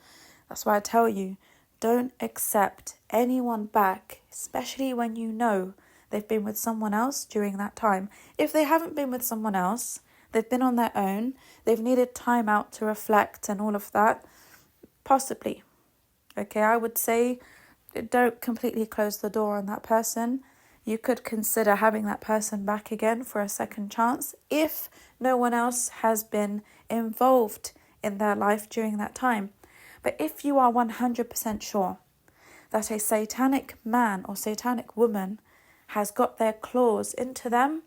That's why I tell you, don't accept anyone back, especially when you know they've been with someone else during that time. If they haven't been with someone else, they've been on their own, they've needed time out to reflect and all of that, possibly. Okay, I would say don't completely close the door on that person. You could consider having that person back again for a second chance if no one else has been involved in their life during that time. But if you are 100% sure that a satanic man or satanic woman has got their claws into them,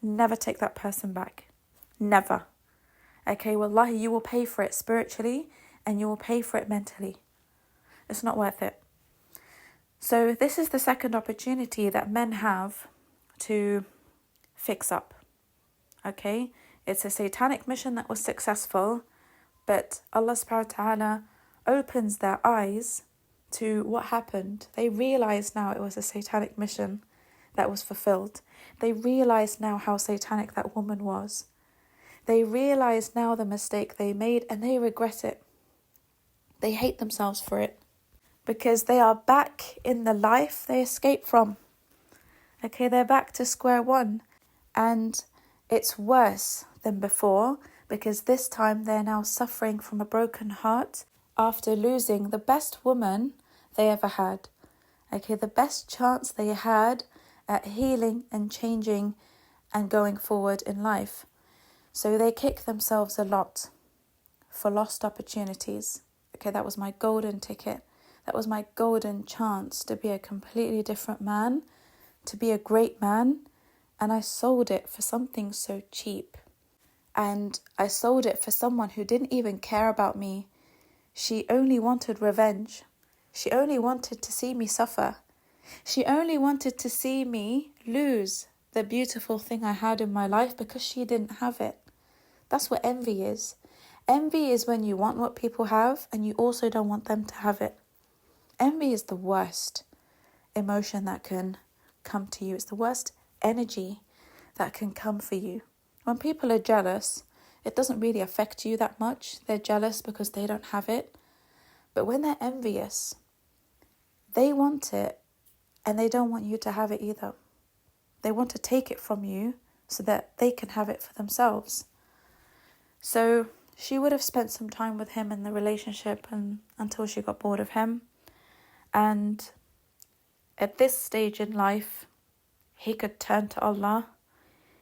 never take that person back. Never. Okay, wallahi, you will pay for it spiritually and you will pay for it mentally. It's not worth it. So this is the second opportunity that men have to fix up. Okay, it's a satanic mission that was successful, but Allah subhanahu wa ta'ala opens their eyes to what happened. They realize now it was a satanic mission that was fulfilled. They realize now how satanic that woman was. They realize now the mistake they made and they regret it. They hate themselves for it because they are back in the life they escaped from. Okay, they're back to square one, and it's worse than before because this time they're now suffering from a broken heart after losing the best woman they ever had. Okay, the best chance they had at healing and changing and going forward in life. So they kick themselves a lot for lost opportunities. Okay, that was my golden ticket. That was my golden chance to be a completely different man, to be a great man, and I sold it for something so cheap. And I sold it for someone who didn't even care about me. She only wanted revenge. She only wanted to see me suffer. She only wanted to see me lose the beautiful thing I had in my life because she didn't have it. That's what envy is. Envy is when you want what people have and you also don't want them to have it. Envy is the worst emotion that can come to you. It's the worst energy that can come for you. When people are jealous, it doesn't really affect you that much. They're jealous because they don't have it. But when they're envious, they want it and they don't want you to have it either. They want to take it from you so that they can have it for themselves. So she would have spent some time with him in the relationship and until she got bored of him. And at this stage in life, he could turn to Allah.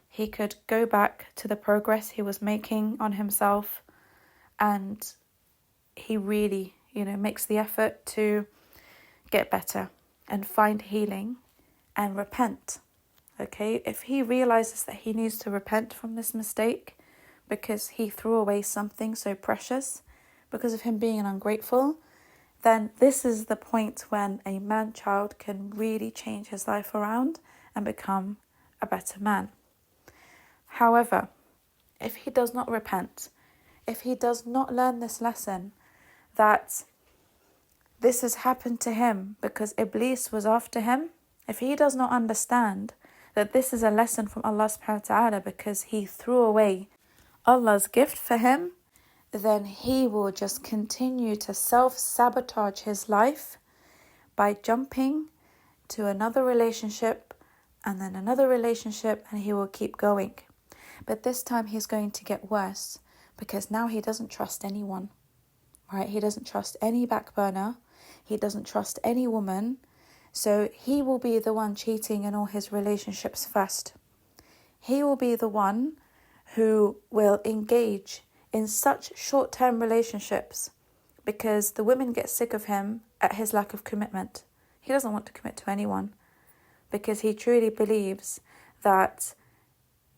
He could go back to the progress he was making on himself. And he really, makes the effort to get better and find healing and repent. Okay, if he realizes that he needs to repent from this mistake because he threw away something so precious because of him being ungrateful, then this is the point when a man-child can really change his life around and become a better man. However, if he does not repent, if he does not learn this lesson that this has happened to him because Iblis was after him, if he does not understand that this is a lesson from Allah subhanahu wa ta'ala because he threw away Allah's gift for him, then he will just continue to self-sabotage his life by jumping to another relationship and then another relationship, and he will keep going. But this time he's going to get worse because now he doesn't trust anyone, right? He doesn't trust any backburner. He doesn't trust any woman. So he will be the one cheating in all his relationships first. He will be the one who will engage in such short-term relationships because the women get sick of him at his lack of commitment. He doesn't want to commit to anyone because he truly believes that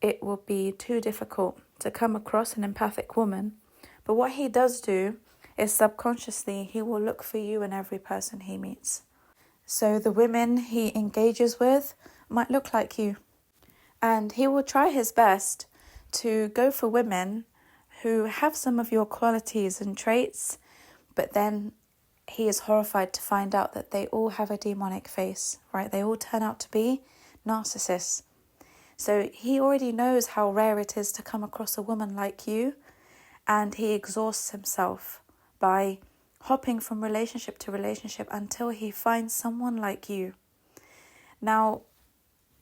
it will be too difficult to come across an empathic woman. But what he does do is subconsciously he will look for you in every person he meets. So the women he engages with might look like you. And he will try his best to go for women who have some of your qualities and traits, but then he is horrified to find out that they all have a demonic face, right? They all turn out to be narcissists. So he already knows how rare it is to come across a woman like you, and he exhausts himself by hopping from relationship to relationship until he finds someone like you. Now,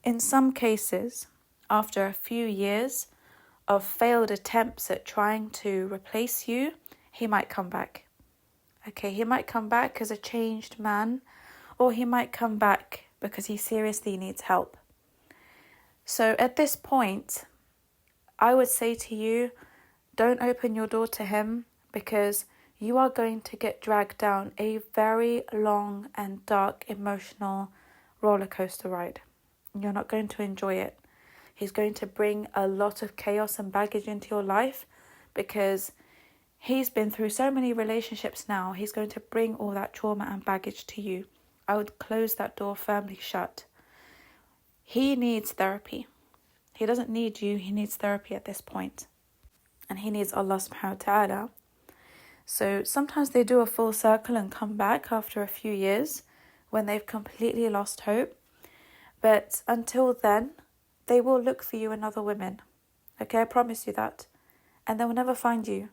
in some cases, after a few years of failed attempts at trying to replace you, he might come back. Okay, he might come back as a changed man, or he might come back because he seriously needs help. So at this point, I would say to you, don't open your door to him because you are going to get dragged down a very long and dark emotional roller coaster ride. You're not going to enjoy it. He's going to bring a lot of chaos and baggage into your life because he's been through so many relationships now. He's going to bring all that trauma and baggage to you. I would close that door firmly shut. He needs therapy. He doesn't need you. He needs therapy at this point. And he needs Allah subhanahu wa ta'ala. So sometimes they do a full circle and come back after a few years when they've completely lost hope. But until then, they will look for you in other women. Okay, I promise you that. And they will never find you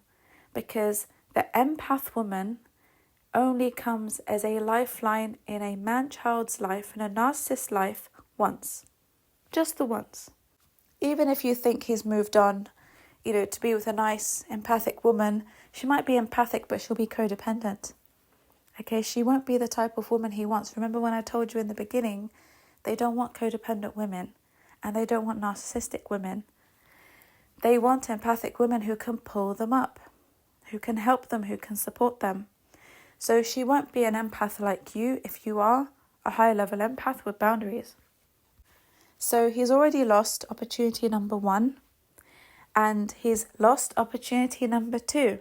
because the empath woman only comes as a lifeline in a man-child's life, in a narcissist's life, once. Just the once. Even if you think he's moved on, to be with a nice, empathic woman, she might be empathic, but she'll be codependent. Okay, she won't be the type of woman he wants. Remember when I told you in the beginning, they don't want codependent women, and they don't want narcissistic women. They want empathic women who can pull them up, who can help them, who can support them. So she won't be an empath like you if you are a high-level empath with boundaries. So he's already lost opportunity number 1, and he's lost opportunity number 2.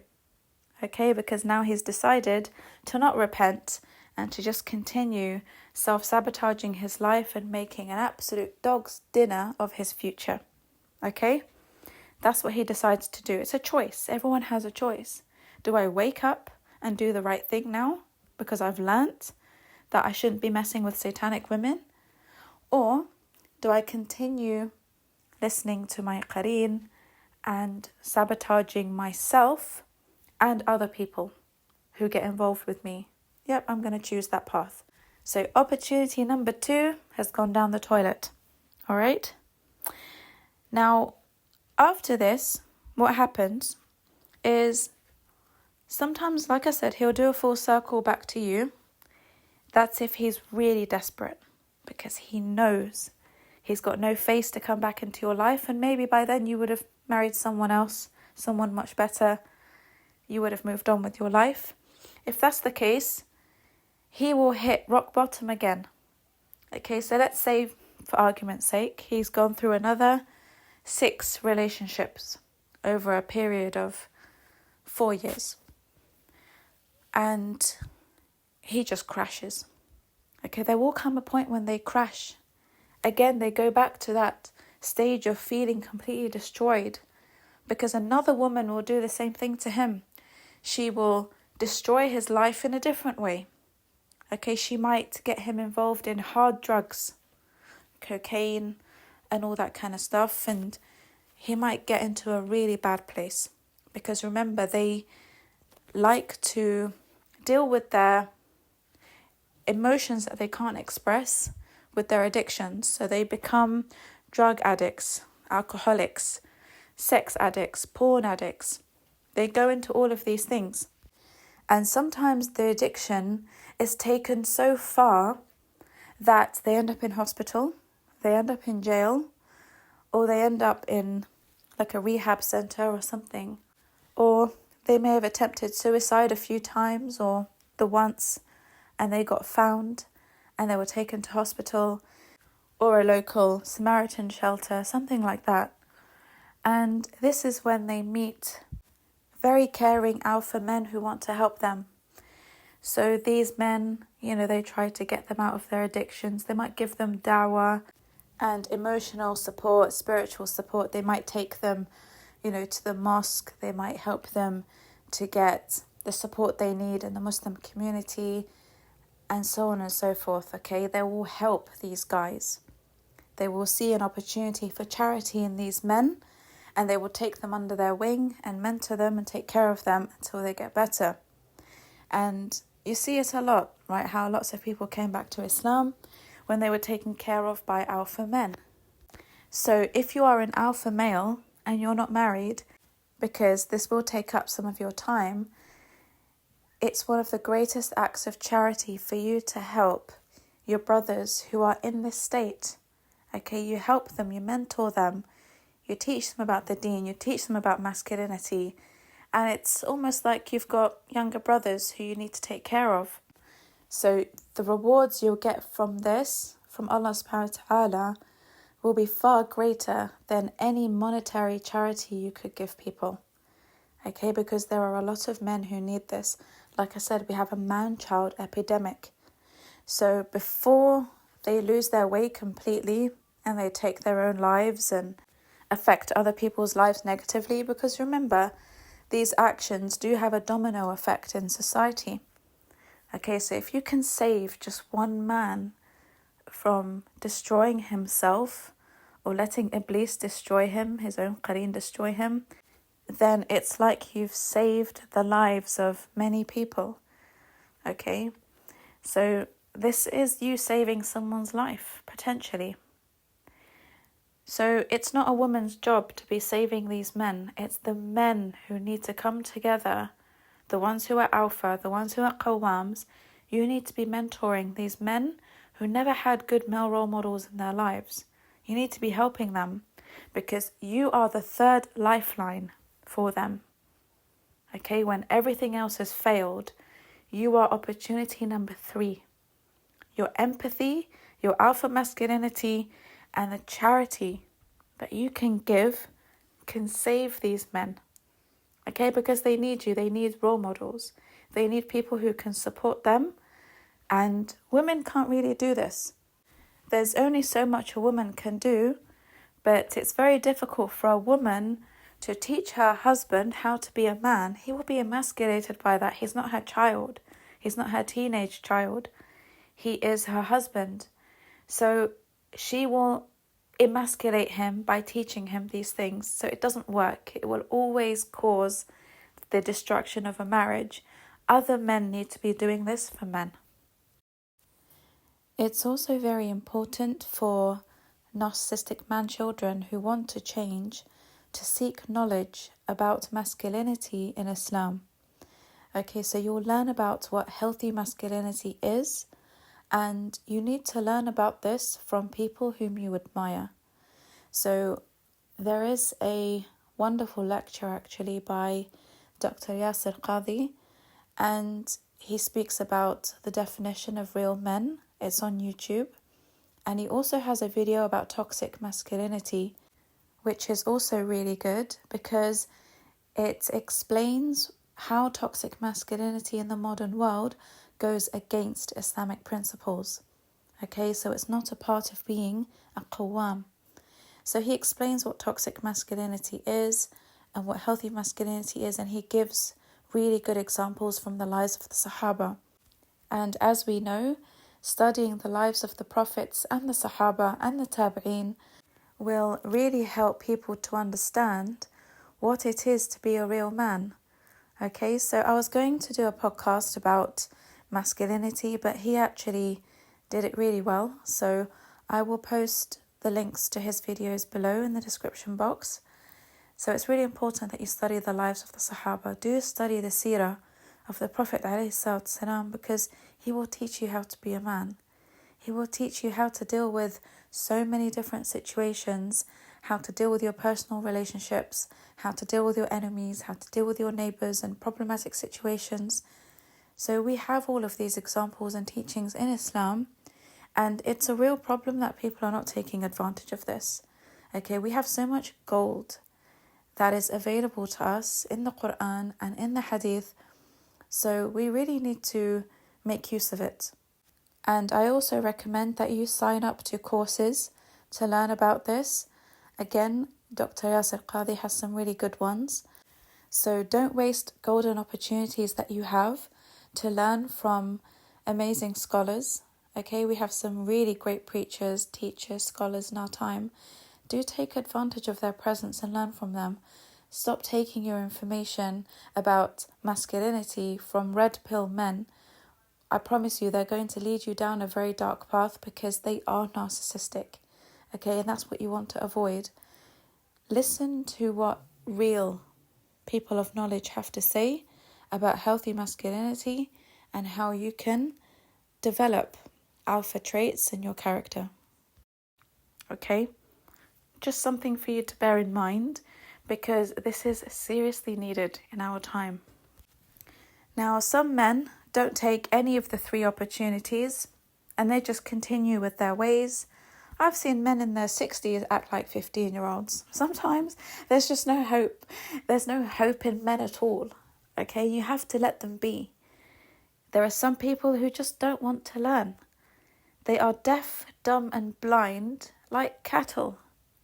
Okay, because now he's decided to not repent and to just continue self-sabotaging his life and making an absolute dog's dinner of his future. Okay? That's what he decides to do. It's a choice. Everyone has a choice. Do I wake up and do the right thing now because I've learnt that I shouldn't be messing with satanic women? Or do I continue listening to my qareen and sabotaging myself and other people who get involved with me? Yep, I'm going to choose that path. So opportunity number 2 has gone down the toilet. All right? Now, after this, what happens is sometimes, like I said, he'll do a full circle back to you. That's if he's really desperate because he knows he's got no face to come back into your life, and maybe by then you would have married someone else, someone much better. You would have moved on with your life. If that's the case, he will hit rock bottom again. Okay, so let's say, for argument's sake, he's gone through another 6 relationships over a period of 4 years. And he just crashes. Okay, there will come a point when they crash. Again, they go back to that stage of feeling completely destroyed because another woman will do the same thing to him. She will destroy his life in a different way. Okay, she might get him involved in hard drugs, cocaine and all that kind of stuff, and he might get into a really bad place. Because remember, they like to deal with their emotions that they can't express with their addictions. So they become drug addicts, alcoholics, sex addicts, porn addicts. They go into all of these things. And sometimes the addiction is taken so far that they end up in hospital, they end up in jail, or they end up in like a rehab center or something. Or they may have attempted suicide a few times or the once, and they got found and they were taken to hospital or a local Samaritan shelter, something like that. And this is when they meet very caring alpha men who want to help them. So these men, they try to get them out of their addictions. They might give them dawah and emotional support, spiritual support. They might take them, to the mosque. They might help them to get the support they need in the Muslim community, and so on and so forth, okay? They will help these guys. They will see an opportunity for charity in these men, and they will take them under their wing and mentor them and take care of them until they get better. And you see it a lot, right? How lots of people came back to Islam when they were taken care of by alpha men. So if you are an alpha male and you're not married, because this will take up some of your time, it's one of the greatest acts of charity for you to help your brothers who are in this state. Okay, you help them, you mentor them, you teach them about the deen, you teach them about masculinity, and it's almost like you've got younger brothers who you need to take care of. So the rewards you'll get from this, from Allah subhanahu wa ta'ala, will be far greater than any monetary charity you could give people. Okay, because there are a lot of men who need this. Like I said, we have a man-child epidemic. So before they lose their way completely and they take their own lives and affect other people's lives negatively, because remember, these actions do have a domino effect in society. Okay, so if you can save just one man from destroying himself or letting Iblis destroy him, his own qareen destroy him, then it's like you've saved the lives of many people. Okay, so this is you saving someone's life, potentially. So it's not a woman's job to be saving these men. It's the men who need to come together, the ones who are alpha, the ones who are qawwams. You need to be mentoring these men who never had good male role models in their lives. You need to be helping them because you are the third lifeline for them. Okay, when everything else has failed, you are opportunity number 3. Your empathy, your alpha masculinity, and the charity that you can give can save these men. Okay, because they need you. They need role models. They need people who can support them. And women can't really do this. There's only so much a woman can do, but it's very difficult for a woman to teach her husband how to be a man. He will be emasculated by that. He's not her child. He's not her teenage child. He is her husband. So she will emasculate him by teaching him these things. So it doesn't work. It will always cause the destruction of a marriage. Other men need to be doing this for men. It's also very important for narcissistic man-children who want to change to seek knowledge about masculinity in Islam. Okay, so you'll learn about what healthy masculinity is, and you need to learn about this from people whom you admire. So there is a wonderful lecture actually by Dr. Yasir Qadhi, and he speaks about the definition of real men. It's on YouTube. And he also has a video about toxic masculinity, which is also really good because it explains how toxic masculinity in the modern world goes against Islamic principles. Okay, so it's not a part of being a qawwam. So he explains what toxic masculinity is and what healthy masculinity is, and he gives really good examples from the lives of the Sahaba. And as we know, studying the lives of the prophets and the Sahaba and the Tabi'een will really help people to understand what it is to be a real man. Okay, so I was going to do a podcast about masculinity, but he actually did it really well. So I will post the links to his videos below in the description box. So it's really important that you study the lives of the Sahaba. Do study the seerah of the Prophet ﷺ, because he will teach you how to be a man. He will teach you how to deal with so many different situations, how to deal with your personal relationships, how to deal with your enemies, how to deal with your neighbours and problematic situations. So we have all of these examples and teachings in Islam, and it's a real problem that people are not taking advantage of this. Okay, we have so much gold that is available to us in the Quran and in the Hadith, so we really need to make use of it. And I also recommend that you sign up to courses to learn about this. Again, Dr. Yasir Qadhi has some really good ones. So don't waste golden opportunities that you have to learn from amazing scholars. Okay, we have some really great preachers, teachers, scholars in our time. Do take advantage of their presence and learn from them. Stop taking your information about masculinity from red pill men. I promise you they're going to lead you down a very dark path because they are narcissistic. Okay, and that's what you want to avoid. Listen to what real people of knowledge have to say about healthy masculinity and how you can develop alpha traits in your character. Okay, just something for you to bear in mind, because this is seriously needed in our time. Now, some men don't take any of the three opportunities and they just continue with their ways. I've seen men in their 60s act like 15-year-olds. Sometimes there's just no hope. There's no hope in men at all. Okay, you have to let them be. There are some people who just don't want to learn. They are deaf, dumb and blind like cattle.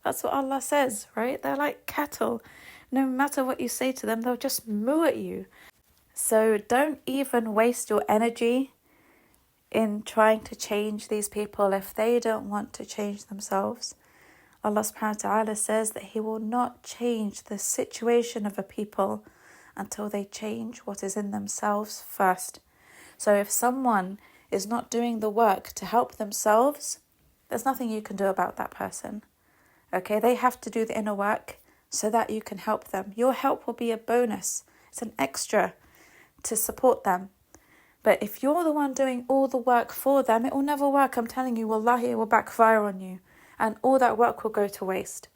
That's what Allah says, right? They're like cattle. No matter what you say to them, they'll just moo at you. So don't even waste your energy in trying to change these people if they don't want to change themselves. Allah subhanahu wa ta'ala says that He will not change the situation of a people until they change what is in themselves first. So if someone is not doing the work to help themselves, there's nothing you can do about that person. Okay, they have to do the inner work so that you can help them. Your help will be a bonus. It's an extra to support them. But if you're the one doing all the work for them, it will never work. I'm telling you, wallahi, it will backfire on you. And all that work will go to waste.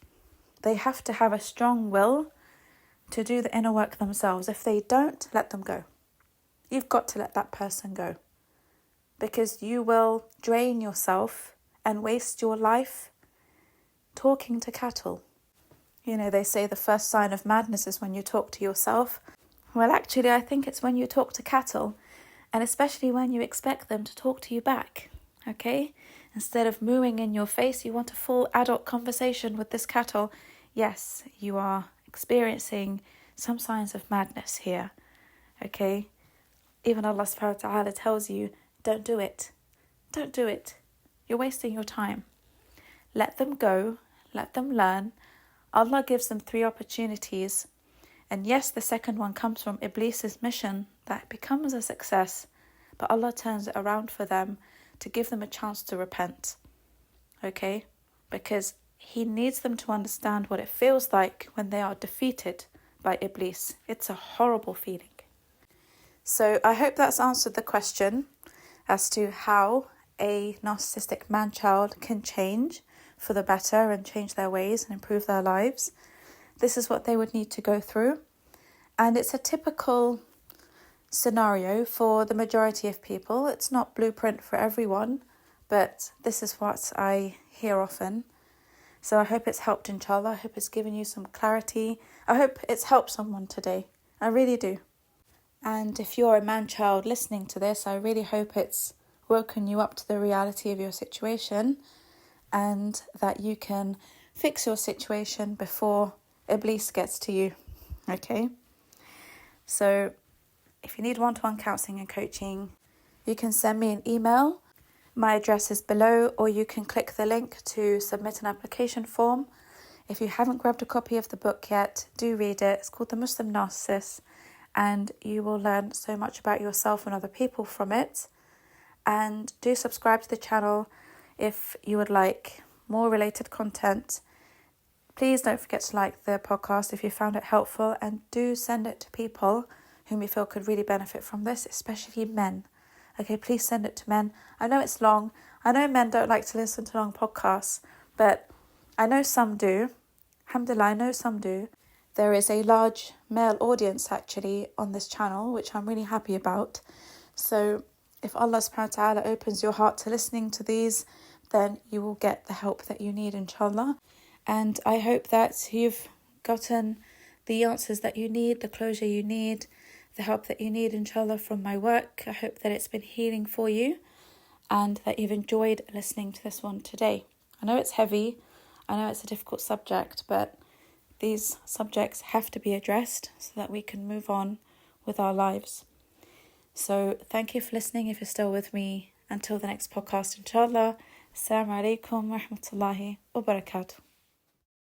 They have to have a strong will to do the inner work themselves. If they don't, let them go. You've got to let that person go. Because you will drain yourself and waste your life talking to cattle. You know, they say the first sign of madness is when you talk to yourself. Well, actually, I think it's when you talk to cattle, and especially when you expect them to talk to you back, okay? Instead of mooing in your face, you want a full adult conversation with this cattle. Yes, you are experiencing some signs of madness here, okay? Even Allah subhanahu wa ta'ala tells you, don't do it. Don't do it. You're wasting your time. Let them go. Let them learn. Allah gives them 3 opportunities. And yes, the second one comes from Iblis's mission that becomes a success. But Allah turns it around for them to give them a chance to repent. Okay? Because He needs them to understand what it feels like when they are defeated by Iblis. It's a horrible feeling. So I hope that's answered the question as to how a narcissistic man-child can change for the better and change their ways and improve their lives. This is what they would need to go through. And it's a typical scenario for the majority of people. It's not blueprint for everyone, but this is what I hear often. So I hope it's helped, inshallah. I hope it's given you some clarity. I hope it's helped someone today. I really do. And if you're a man-child listening to this, I really hope it's woken you up to the reality of your situation and that you can fix your situation before Iblis gets to you. Okay? So if you need one-to-one counselling and coaching, you can send me an email. My address is below, or you can click the link to submit an application form. If you haven't grabbed a copy of the book yet, do read it. It's called The Muslim Narcissist, and you will learn so much about yourself and other people from it. And do subscribe to the channel if you would like more related content. Please don't forget to like the podcast if you found it helpful, and do send it to people whom you feel could really benefit from this, especially men. Okay, please send it to men. I know it's long. I know men don't like to listen to long podcasts, but I know some do. Alhamdulillah, I know some do. There is a large male audience actually on this channel, which I'm really happy about. So if Allah subhanahu wa ta'ala opens your heart to listening to these, then you will get the help that you need, inshallah. And I hope that you've gotten the answers that you need, the closure you need, the help that you need, inshallah, from my work. I hope that it's been healing for you and that you've enjoyed listening to this one today. I know it's heavy, I know it's a difficult subject, but these subjects have to be addressed so that we can move on with our lives. So thank you for listening if you're still with me. Until the next podcast, inshallah. Assalamu alaikum wa rahmatullahi wa barakatuh.